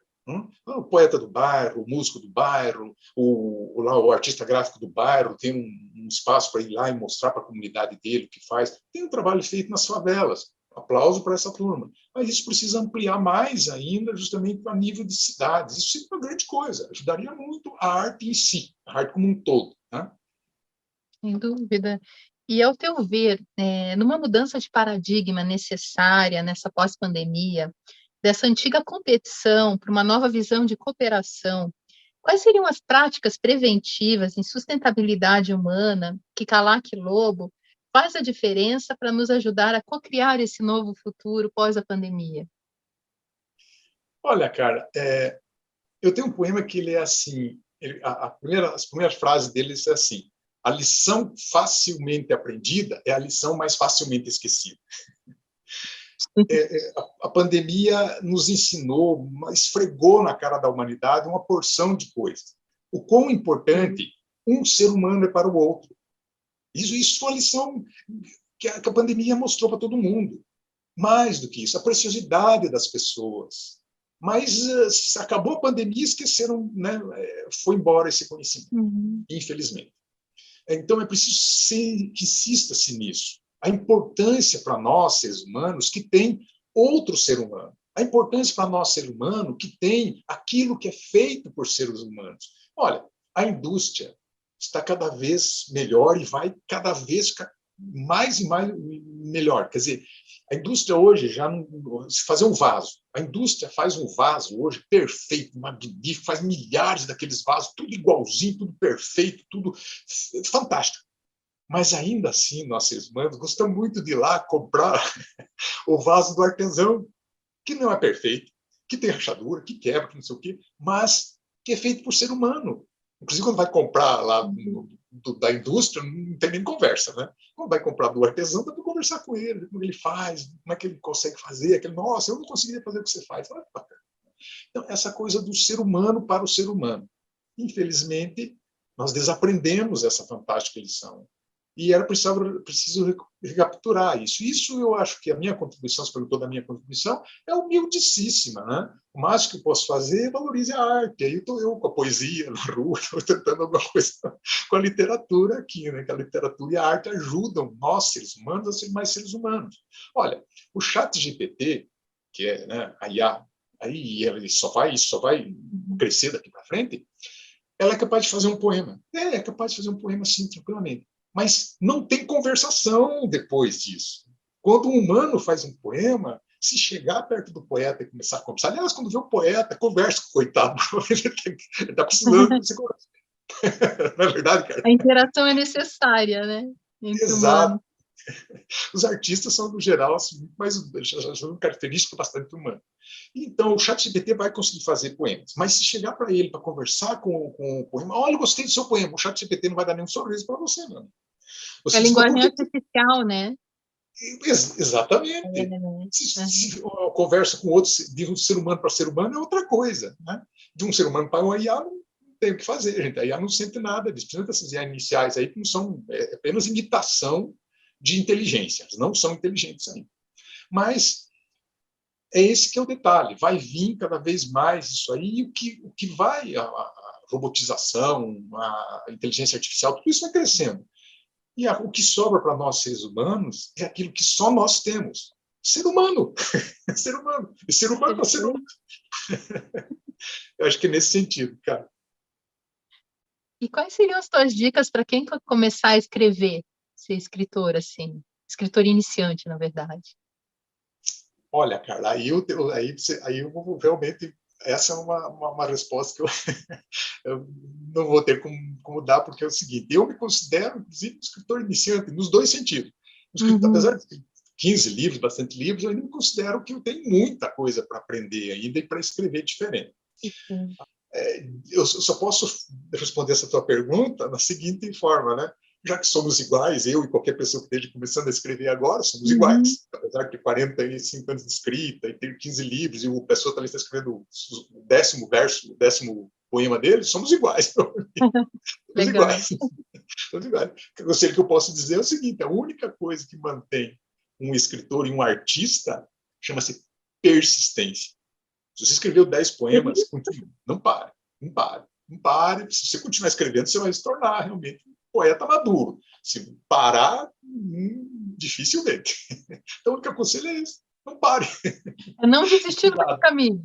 o poeta do bairro, o músico do bairro, o artista gráfico do bairro tem um espaço para ir lá e mostrar para a comunidade dele o que faz. Tem um trabalho feito nas favelas. Aplauso para essa turma. Mas isso precisa ampliar mais ainda, justamente a nível de cidades. Isso seria uma grande coisa. Ajudaria muito a arte em si, a arte como um todo. Né? Sem dúvida. E, ao teu ver, numa mudança de paradigma necessária nessa pós-pandemia, dessa antiga competição para uma nova visão de cooperação, quais seriam as práticas preventivas em sustentabilidade humana que Kalak Lobo faz a diferença para nos ajudar a co-criar esse novo futuro pós a pandemia? Olha, cara, eu tenho um poema que ele é assim, as primeiras frases dele é assim: a lição facilmente aprendida é a lição mais facilmente esquecida. A pandemia nos ensinou, esfregou na cara da humanidade uma porção de coisas. O quão importante um ser humano é para o outro. Isso foi a lição que a pandemia mostrou para todo mundo. Mais do que isso, a preciosidade das pessoas. Mas acabou a pandemia e esqueceram, né? Foi embora esse conhecimento, infelizmente. Então, é preciso que insista-se nisso. A importância para nós, seres humanos, que tem outro ser humano. A importância para nós, ser humano, que tem aquilo que é feito por seres humanos. Olha, a indústria está cada vez melhor e vai cada vez ficar mais e mais melhor. Quer dizer, a indústria hoje já não... Se fazer um vaso, a indústria faz um vaso hoje perfeito, magnífico, faz milhares daqueles vasos, tudo igualzinho, tudo perfeito, tudo fantástico. Mas ainda assim, nós seres humanos gostamos muito de ir lá comprar o vaso do artesão, que não é perfeito, que tem rachadura, que quebra, que não sei o quê, mas que é feito por ser humano. Inclusive, quando vai comprar lá da indústria, não tem nem conversa, né? Quando vai comprar do artesão, dá para conversar com ele, como ele faz, como é que ele consegue fazer, nossa, eu não conseguiria fazer o que você faz. Então, essa coisa do ser humano para o ser humano. Infelizmente, nós desaprendemos essa fantástica lição. E era preciso recapturar isso. Isso eu acho que a minha contribuição, você perguntou da minha contribuição, é humildíssima. Né? O máximo que eu posso fazer é valorizar a arte. Aí estou eu com a poesia na rua, estou tentando alguma coisa com a literatura aqui, né? Que a literatura e a arte ajudam nós, seres humanos, a ser mais seres humanos. Olha, o ChatGPT, que é, né, a IA, aí ele só vai crescer daqui para frente, ela é capaz de fazer um poema. É capaz de fazer um poema assim, tranquilamente. Mas não tem conversação depois disso. Quando um humano faz um poema, se chegar perto do poeta e começar a conversar, aliás, quando vê o poeta, conversa com o coitado, ele está precisando que você converse. Não é verdade, cara? A interação é necessária, né? Exato. Os artistas são, no geral, assim, mas já uma característica bastante humana. Então, o ChatGPT vai conseguir fazer poemas, mas se chegar para ele para conversar com o poema, olha, eu gostei do seu poema, o ChatGPT não vai dar nenhum sorriso para você, não. É linguagem artificial, né? Exatamente. Se conversa com outro, de um ser humano para ser humano, é outra coisa. Né? De um ser humano para uma IA, não tem o que fazer, gente. A IA não sente nada, principalmente essas IA iniciais aí, que não são apenas imitação de inteligência, elas não são inteligentes ainda. Mas é esse que é o detalhe, vai vir cada vez mais isso aí, e o que vai, a robotização, a inteligência artificial, tudo isso vai crescendo. E o que sobra para nós, seres humanos, é aquilo que só nós temos. Ser humano. Ser humano. E ser humano para ser humano. Eu acho que é nesse sentido, cara. E quais seriam as tuas dicas para quem quer começar a escrever, ser escritor, assim? Escritor iniciante, na verdade. Olha, Carla, aí eu vou realmente... Essa é uma resposta que eu não vou ter como dar, porque é o seguinte, eu me considero, inclusive, um escritor iniciante, nos dois sentidos. Apesar de ter 15 livros, bastante livros, eu ainda me considero que eu tenho muita coisa para aprender ainda e para escrever diferente. Eu só posso responder essa tua pergunta na seguinte forma, né? Já que somos iguais, eu e qualquer pessoa que esteja começando a escrever agora, somos iguais. Apesar de ter 45 anos de escrita e ter 15 livros, e o pessoa também está escrevendo o 10º verso, o 10º poema dele, somos iguais. Somos iguais. Somos iguais. O conselho que eu posso dizer é o seguinte, a única coisa que mantém um escritor e um artista chama-se persistência. Se você escreveu 10 poemas, continue. Não pare, não pare, não pare. Se você continuar escrevendo, você vai se tornar realmente um poeta maduro. Se parar, dificilmente. Então, o único aconselho é isso. Não pare. É não desistir do caminho.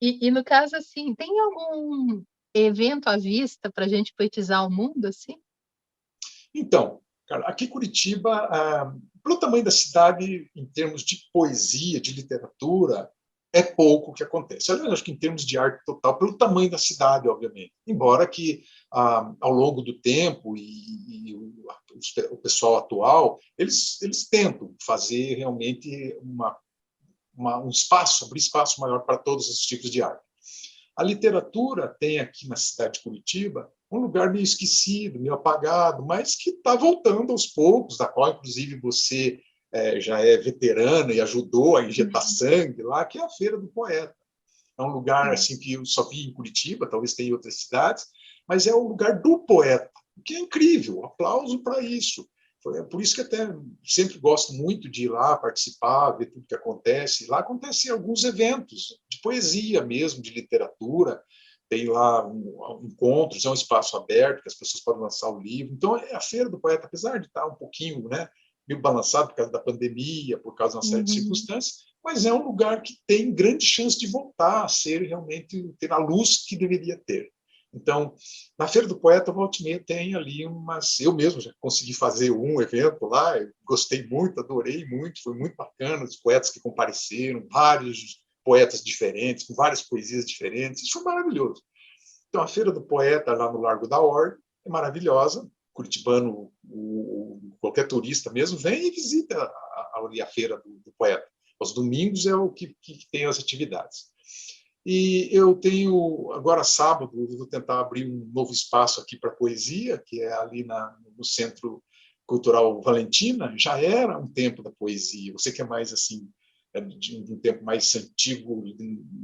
E no caso, assim, tem algum evento à vista para a gente poetizar o mundo, assim? Então, cara, aqui em Curitiba, pelo tamanho da cidade, em termos de poesia, de literatura, é pouco o que acontece. Aliás, acho que em termos de arte total, pelo tamanho da cidade, obviamente. Embora que, ao longo do tempo, e o pessoal atual, eles tentam fazer realmente um espaço, abrir espaço maior para todos os tipos de arte. A literatura tem aqui na cidade de Curitiba um lugar meio esquecido, meio apagado, mas que está voltando aos poucos, da qual, inclusive, você já é veterana e ajudou a injetar sangue lá, que é a Feira do Poeta. É um lugar assim que eu só vi em Curitiba, talvez tenha em outras cidades, mas é o lugar do poeta, o que é incrível, aplauso para isso. Por isso que até sempre gosto muito de ir lá participar, ver tudo que acontece. Lá acontecem alguns eventos de poesia mesmo, de literatura, tem lá encontros, é um espaço aberto que as pessoas podem lançar o livro. Então, a Feira do Poeta, apesar de estar um pouquinho, né, meio balançado por causa da pandemia, por causa de uma série de circunstâncias, mas é um lugar que tem grande chance de voltar a ser realmente, ter a luz que deveria ter. Então, na Feira do Poeta, volta e meia tem ali umas... Eu mesmo já consegui fazer um evento lá, eu gostei muito, adorei muito, foi muito bacana, os poetas que compareceram, vários poetas diferentes, com várias poesias diferentes, isso foi maravilhoso. Então, a Feira do Poeta, lá no Largo da Ordem, é maravilhosa, curitibano, qualquer turista mesmo, vem e visita a Feira do Poeta. Aos domingos é o que tem as atividades. E eu tenho, agora sábado, vou tentar abrir um novo espaço aqui para poesia, que é ali no Centro Cultural Valentina. Já era um tempo da poesia. Você que é mais assim, de um tempo mais antigo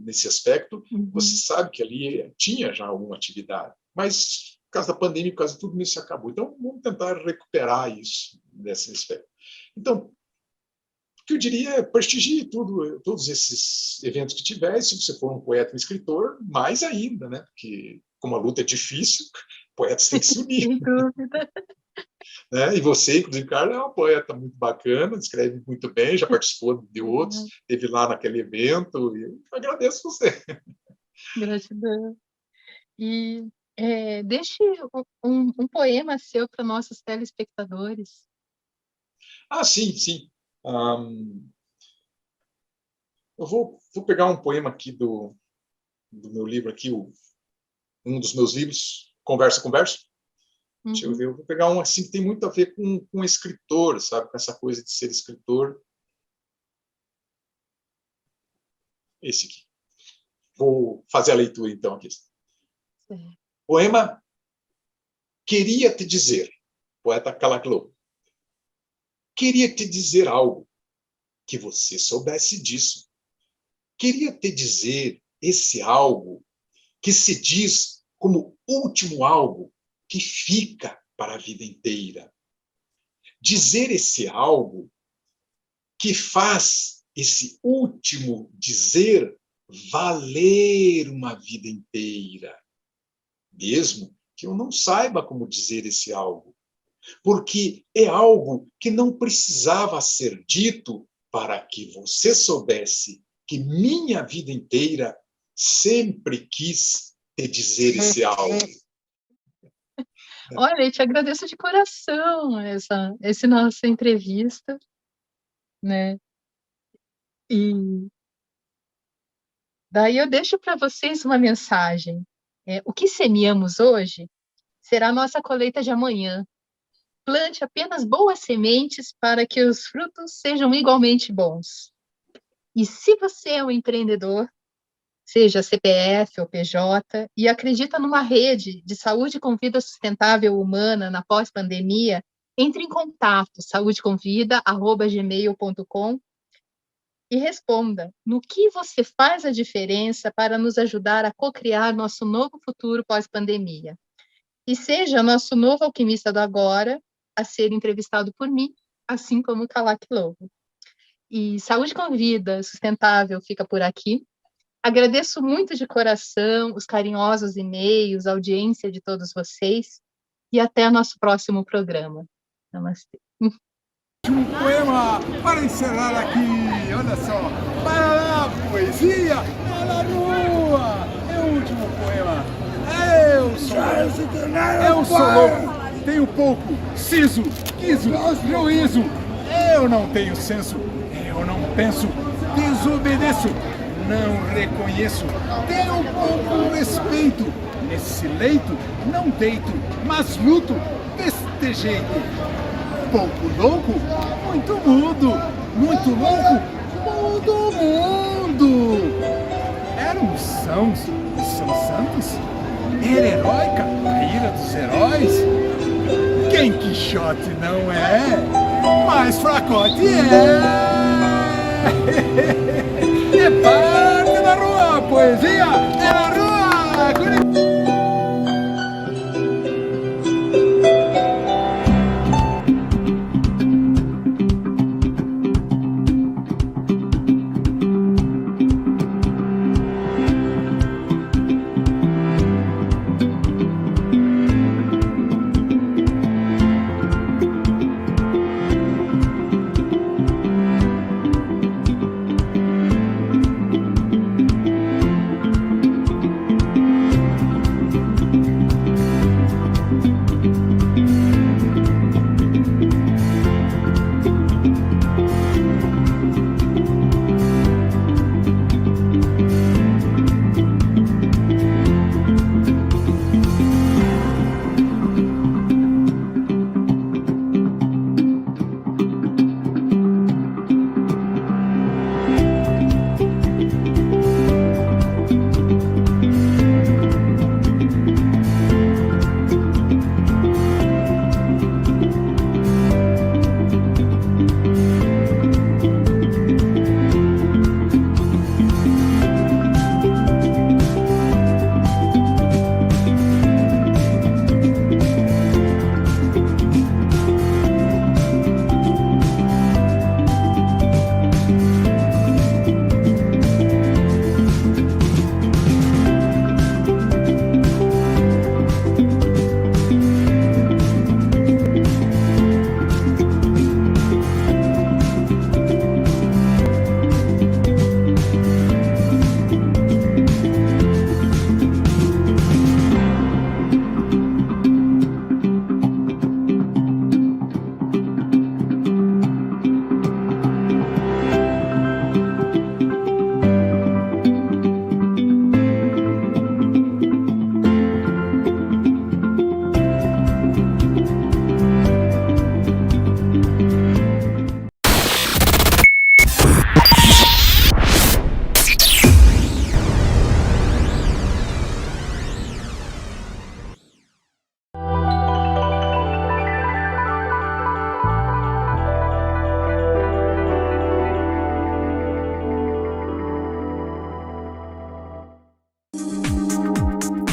nesse aspecto, você sabe que ali tinha já alguma atividade. Mas, por causa da pandemia, por causa de tudo isso, acabou. Então, vamos tentar recuperar isso nesse aspecto. Então, o que eu diria é prestigie todos esses eventos que tiver. Se você for um poeta, um escritor, mais ainda, né? Porque, como a luta é difícil, poetas têm que se unir. Sem dúvida. Né? E você, inclusive, Carla, é uma poeta muito bacana, escreve muito bem, já participou de outros, esteve lá naquele evento, e eu agradeço você. Gratidão. E deixe um poema seu para nossos telespectadores. Ah, sim, sim. Eu vou pegar um poema aqui do meu livro, aqui, um dos meus livros, Conversa com Verso. Deixa eu ver, eu vou pegar um assim que tem muito a ver com escritor, sabe? Com essa coisa de ser escritor. Esse aqui. Vou fazer a leitura, então, aqui. Sim. Poema Queria Te Dizer, poeta Calaclô. Queria te dizer algo, que você soubesse disso. Queria te dizer esse algo que se diz como último algo que fica para a vida inteira. Dizer esse algo que faz esse último dizer valer uma vida inteira, mesmo que eu não saiba como dizer esse algo, porque é algo que não precisava ser dito para que você soubesse que minha vida inteira sempre quis te dizer esse algo. Olha, eu te agradeço de coração essa nossa entrevista, né? E daí eu deixo para vocês uma mensagem. O que semeamos hoje será a nossa colheita de amanhã. Plante apenas boas sementes para que os frutos sejam igualmente bons. E se você é um empreendedor, seja CPF ou PJ, e acredita numa rede de saúde com vida sustentável humana na pós-pandemia, entre em contato, saudeconvida@gmail.com, e responda no que você faz a diferença para nos ajudar a co-criar nosso novo futuro pós-pandemia. E seja nosso novo alquimista do agora a ser entrevistado por mim, assim como o Kalak Lobo. E Saúde com Vida Sustentável fica por aqui. Agradeço muito de coração os carinhosos e-mails, a audiência de todos vocês, e até o nosso próximo programa. Namastê. Um poema para encerrar aqui, olha só. Para lá, poesia, é na rua. É o último poema. Eu sou louco, tenho pouco, siso, quiso, juízo. Eu não tenho senso, eu não penso, desobedeço, não reconheço. Tenho pouco respeito, nesse leito não deito, mas luto deste jeito. Pouco louco, muito mudo, muito louco, mudo mundo. Eram sãos e são santos? Era heróica a ira dos heróis? Quem Quixote não é, mas fracote é. É parte da rua, poesia é na rua.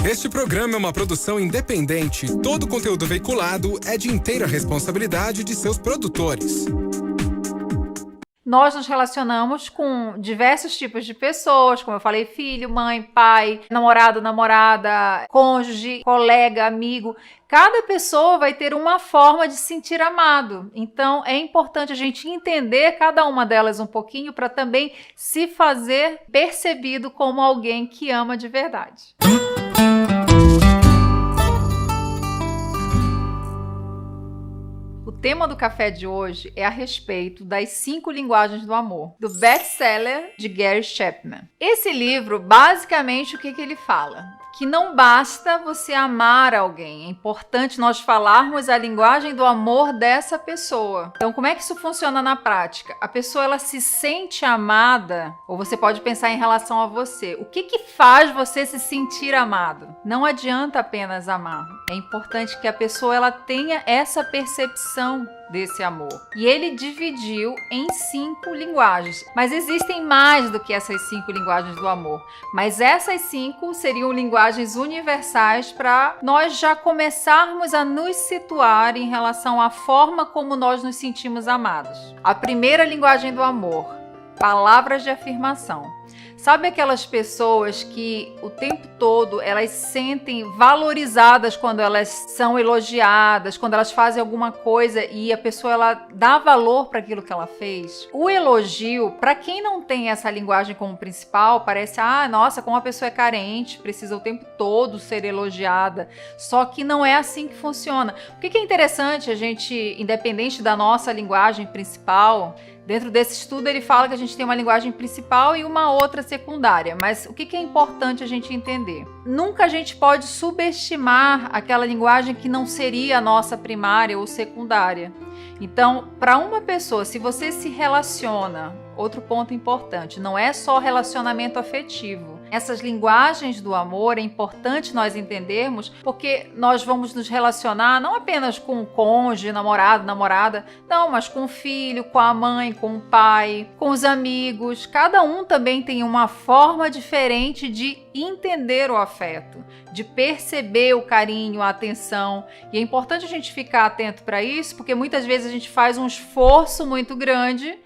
Este programa é uma produção independente. Todo o conteúdo veiculado é de inteira responsabilidade de seus produtores. nós nos relacionamos com diversos tipos de pessoas, como eu falei, filho, mãe, pai, namorado, namorada, cônjuge, colega, amigo. Cada pessoa vai ter uma forma de se sentir amado. Então, é importante a gente entender cada uma delas um pouquinho para também se fazer percebido como alguém que ama de verdade. O tema do café de hoje é a respeito das 5 linguagens do amor, do best-seller de Gary Chapman. Esse livro, basicamente, o que ele fala? Que não basta você amar alguém, é importante nós falarmos a linguagem do amor dessa pessoa. Então, como é que isso funciona na prática? A pessoa, ela se sente amada, ou você pode pensar em relação a você. O que faz você se sentir amado? Não adianta apenas amar. É importante que a pessoa ela tenha essa percepção desse amor. E ele dividiu em 5 linguagens. Mas existem mais do que essas 5 linguagens do amor. Mas essas 5 seriam linguagens universais para nós já começarmos a nos situar em relação à forma como nós nos sentimos amados. A primeira linguagem do amor, palavras de afirmação. Sabe aquelas pessoas que o tempo todo elas sentem valorizadas quando elas são elogiadas, quando elas fazem alguma coisa e a pessoa ela dá valor para aquilo que ela fez? O elogio, para quem não tem essa linguagem como principal, parece, nossa, como a pessoa é carente, precisa o tempo todo ser elogiada. Só que não é assim que funciona. O que é interessante a gente, independente da nossa linguagem principal, dentro desse estudo ele fala que a gente tem uma linguagem principal e uma outra secundária, mas o que é importante a gente entender? Nunca a gente pode subestimar aquela linguagem que não seria a nossa primária ou secundária. Então, para uma pessoa, se você se relaciona, outro ponto importante, não é só relacionamento afetivo. Essas linguagens do amor é importante nós entendermos porque nós vamos nos relacionar não apenas com o cônjuge, namorado, namorada, não, mas com o filho, com a mãe, com o pai, com os amigos. Cada um também tem uma forma diferente de entender o afeto, de perceber o carinho, a atenção. E é importante a gente ficar atento para isso porque muitas vezes a gente faz um esforço muito grande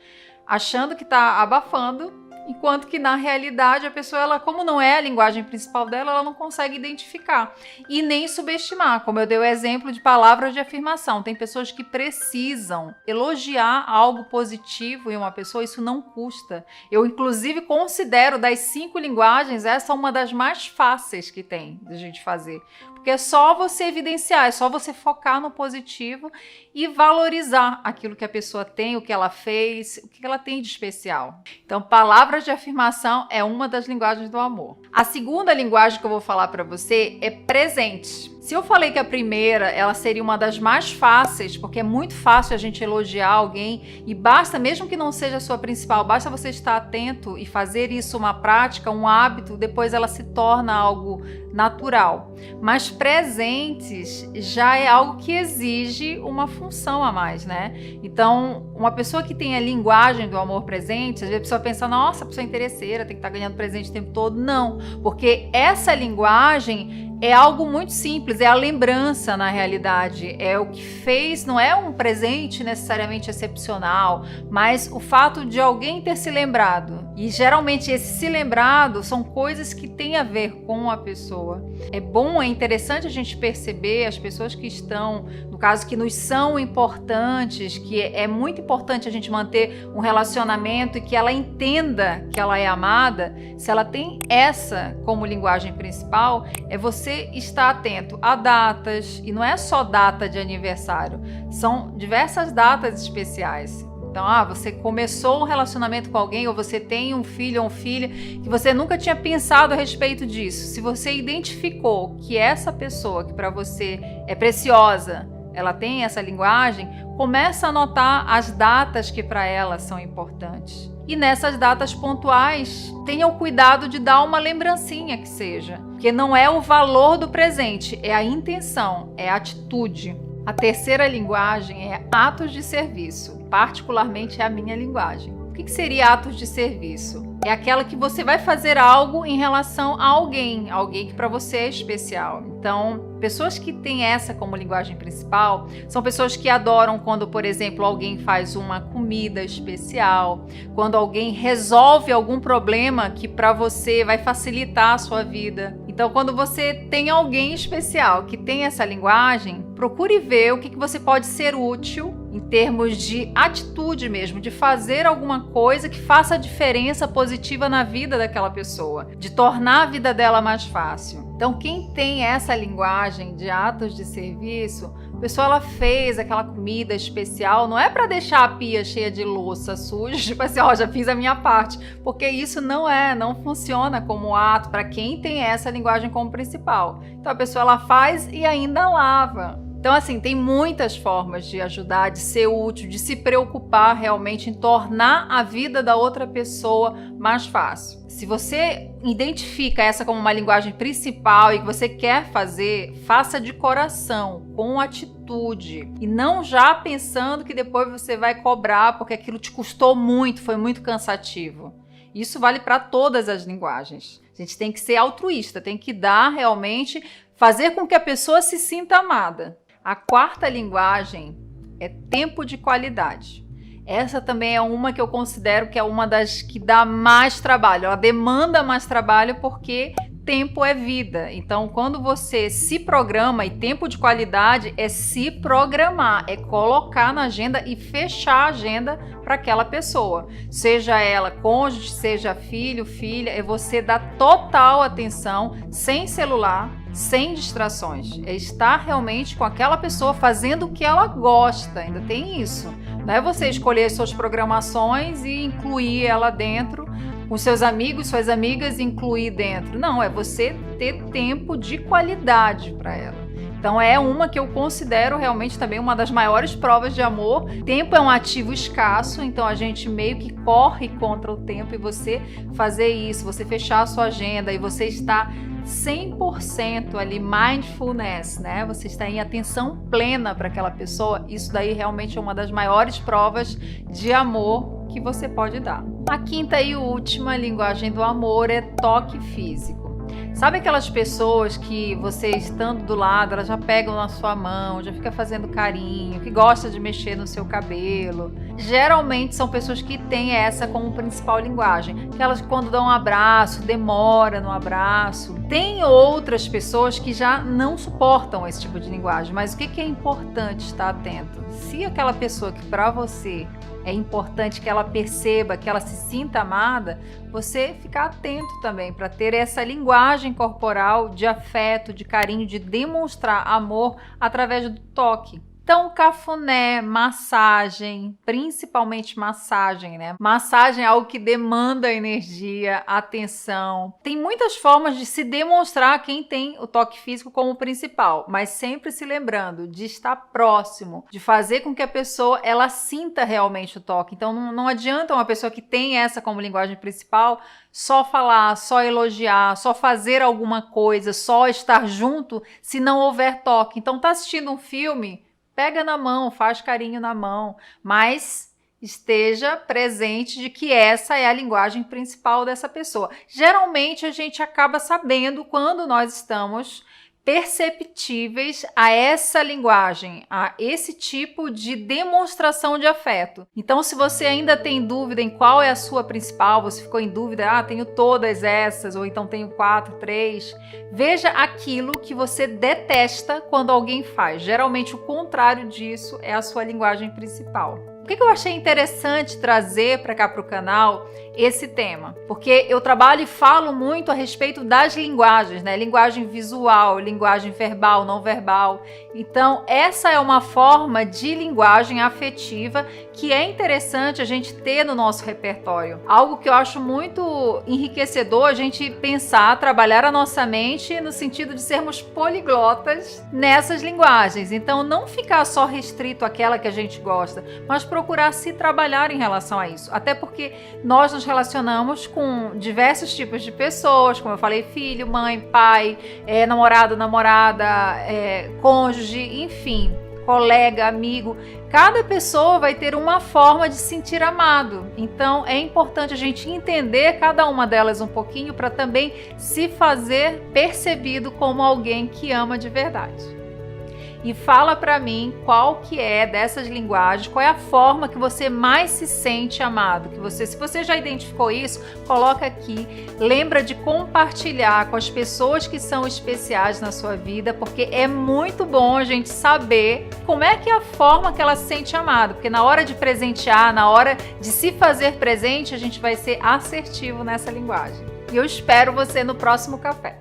achando que está abafando, enquanto que na realidade a pessoa, ela, como não é a linguagem principal dela, ela não consegue identificar e nem subestimar, como eu dei o exemplo de palavras de afirmação. Tem pessoas que precisam elogiar algo positivo em uma pessoa, isso não custa. Eu inclusive considero das 5 linguagens essa uma das mais fáceis que tem de a gente fazer, porque é só você evidenciar, é só você focar no positivo e valorizar aquilo que a pessoa tem, o que ela fez, o que ela tem de especial. Então, palavras de afirmação é uma das linguagens do amor. A segunda linguagem que eu vou falar para você é presente. Se eu falei que a primeira, ela seria uma das mais fáceis, porque é muito fácil a gente elogiar alguém e basta, mesmo que não seja a sua principal, basta você estar atento e fazer isso uma prática, um hábito, depois ela se torna algo natural. Mas presentes já é algo que exige uma função a mais, né? Então, uma pessoa que tem a linguagem do amor presente, às vezes a pessoa pensa, nossa, a pessoa é interesseira, tem que estar ganhando presente o tempo todo. Não, porque essa linguagem é algo muito simples, é a lembrança na realidade, é o que fez, não é um presente necessariamente excepcional, mas o fato de alguém ter se lembrado. E geralmente esse se lembrado são coisas que têm a ver com a pessoa. É bom, é interessante a gente perceber as pessoas que estão, no caso que nos são importantes, que é muito importante a gente manter um relacionamento e que ela entenda que ela é amada. Se ela tem essa como linguagem principal, é você estar atento a datas, e não é só data de aniversário, são diversas datas especiais. Então, você começou um relacionamento com alguém, ou você tem um filho ou uma filha que você nunca tinha pensado a respeito disso. Se você identificou que essa pessoa que para você é preciosa, ela tem essa linguagem, começa a anotar as datas que para ela são importantes. E nessas datas pontuais, tenha o cuidado de dar uma lembrancinha que seja. Porque não é o valor do presente, é a intenção, é a atitude. A terceira linguagem é atos de serviço. Particularmente é a minha linguagem. O que seria atos de serviço? É aquela que você vai fazer algo em relação a alguém que para você é especial. Então, pessoas que têm essa como linguagem principal são pessoas que adoram quando, por exemplo, alguém faz uma comida especial, quando alguém resolve algum problema que para você vai facilitar a sua vida. Então, quando você tem alguém especial que tem essa linguagem, procure ver o que você pode ser útil em termos de atitude mesmo, de fazer alguma coisa que faça diferença positiva na vida daquela pessoa, de tornar a vida dela mais fácil. Então, quem tem essa linguagem de atos de serviço, a pessoa ela fez aquela comida especial, não é para deixar a pia cheia de louça suja, tipo assim, já fiz a minha parte, porque isso não funciona como ato para quem tem essa linguagem como principal. Então, a pessoa ela faz e ainda lava. Então, assim, tem muitas formas de ajudar, de ser útil, de se preocupar realmente em tornar a vida da outra pessoa mais fácil. Se você identifica essa como uma linguagem principal e que você quer fazer, faça de coração, com atitude. E não já pensando que depois você vai cobrar porque aquilo te custou muito, foi muito cansativo. Isso vale para todas as linguagens. A gente tem que ser altruísta, tem que dar realmente, fazer com que a pessoa se sinta amada. A quarta linguagem é tempo de qualidade. Essa também é uma que eu considero que é uma das que dá mais trabalho. Ela demanda mais trabalho porque tempo é vida. Então, quando você se programa, e tempo de qualidade é se programar, é colocar na agenda e fechar a agenda para aquela pessoa. Seja ela cônjuge, seja filho, filha, é você dar total atenção, sem celular, sem distrações. É estar realmente com aquela pessoa fazendo o que ela gosta. Ainda tem isso. Não é você escolher suas programações e incluir ela dentro, com seus amigos, suas amigas, incluir dentro. Não, é você ter tempo de qualidade para ela. Então é uma que eu considero realmente também uma das maiores provas de amor. Tempo é um ativo escasso, então a gente meio que corre contra o tempo, e você fazer isso, você fechar a sua agenda e você está 100% ali, mindfulness, né? Você está em atenção plena para aquela pessoa. Isso daí realmente é uma das maiores provas de amor que você pode dar. A quinta e última linguagem do amor é toque físico. Sabe aquelas pessoas que você estando do lado, elas já pegam na sua mão, já fica fazendo carinho, que gosta de mexer no seu cabelo? Geralmente são pessoas que têm essa como principal linguagem. Aquelas que quando dão um abraço, demora no abraço. Tem outras pessoas que já não suportam esse tipo de linguagem, mas o que é importante estar atento? Se aquela pessoa que para você é importante que ela perceba, que ela se sinta amada, você ficar atento também para ter essa linguagem corporal de afeto, de carinho, de demonstrar amor através do toque. Então, cafuné, massagem, principalmente massagem, né? Massagem é algo que demanda energia, atenção. Tem muitas formas de se demonstrar quem tem o toque físico como principal, mas sempre se lembrando de estar próximo, de fazer com que a pessoa ela sinta realmente o toque. Então, não adianta uma pessoa que tem essa como linguagem principal só falar, só elogiar, só fazer alguma coisa, só estar junto, se não houver toque. Então, tá assistindo um filme, pega na mão, faz carinho na mão, mas esteja presente de que essa é a linguagem principal dessa pessoa. Geralmente a gente acaba sabendo quando nós estamos perceptíveis a essa linguagem, a esse tipo de demonstração de afeto. Então, se você ainda tem dúvida em qual é a sua principal, você ficou em dúvida, tenho todas essas, ou então tenho 4, 3, veja aquilo que você detesta quando alguém faz. Geralmente o contrário disso é a sua linguagem principal. Por que eu achei interessante trazer para cá para o canal esse tema? Porque eu trabalho e falo muito a respeito das linguagens, né? Linguagem visual, linguagem verbal, não verbal. Então, essa é uma forma de linguagem afetiva que é interessante a gente ter no nosso repertório. Algo que eu acho muito enriquecedor a gente pensar, trabalhar a nossa mente no sentido de sermos poliglotas nessas linguagens. Então, não ficar só restrito àquela que a gente gosta, mas procurar se trabalhar em relação a isso. Até porque nós nos relacionamos com diversos tipos de pessoas, como eu falei, filho, mãe, pai, namorado, namorada, cônjuge, enfim. colega, amigo. Cada pessoa vai ter uma forma de se sentir amado. Então é importante a gente entender cada uma delas um pouquinho para também se fazer percebido como alguém que ama de verdade. E fala para mim qual que é dessas linguagens, qual é a forma que você mais se sente amado. Se você já identificou isso, coloca aqui. Lembra de compartilhar com as pessoas que são especiais na sua vida, porque é muito bom a gente saber como é que é a forma que ela se sente amada. Porque na hora de presentear, na hora de se fazer presente, a gente vai ser assertivo nessa linguagem. E eu espero você no próximo café.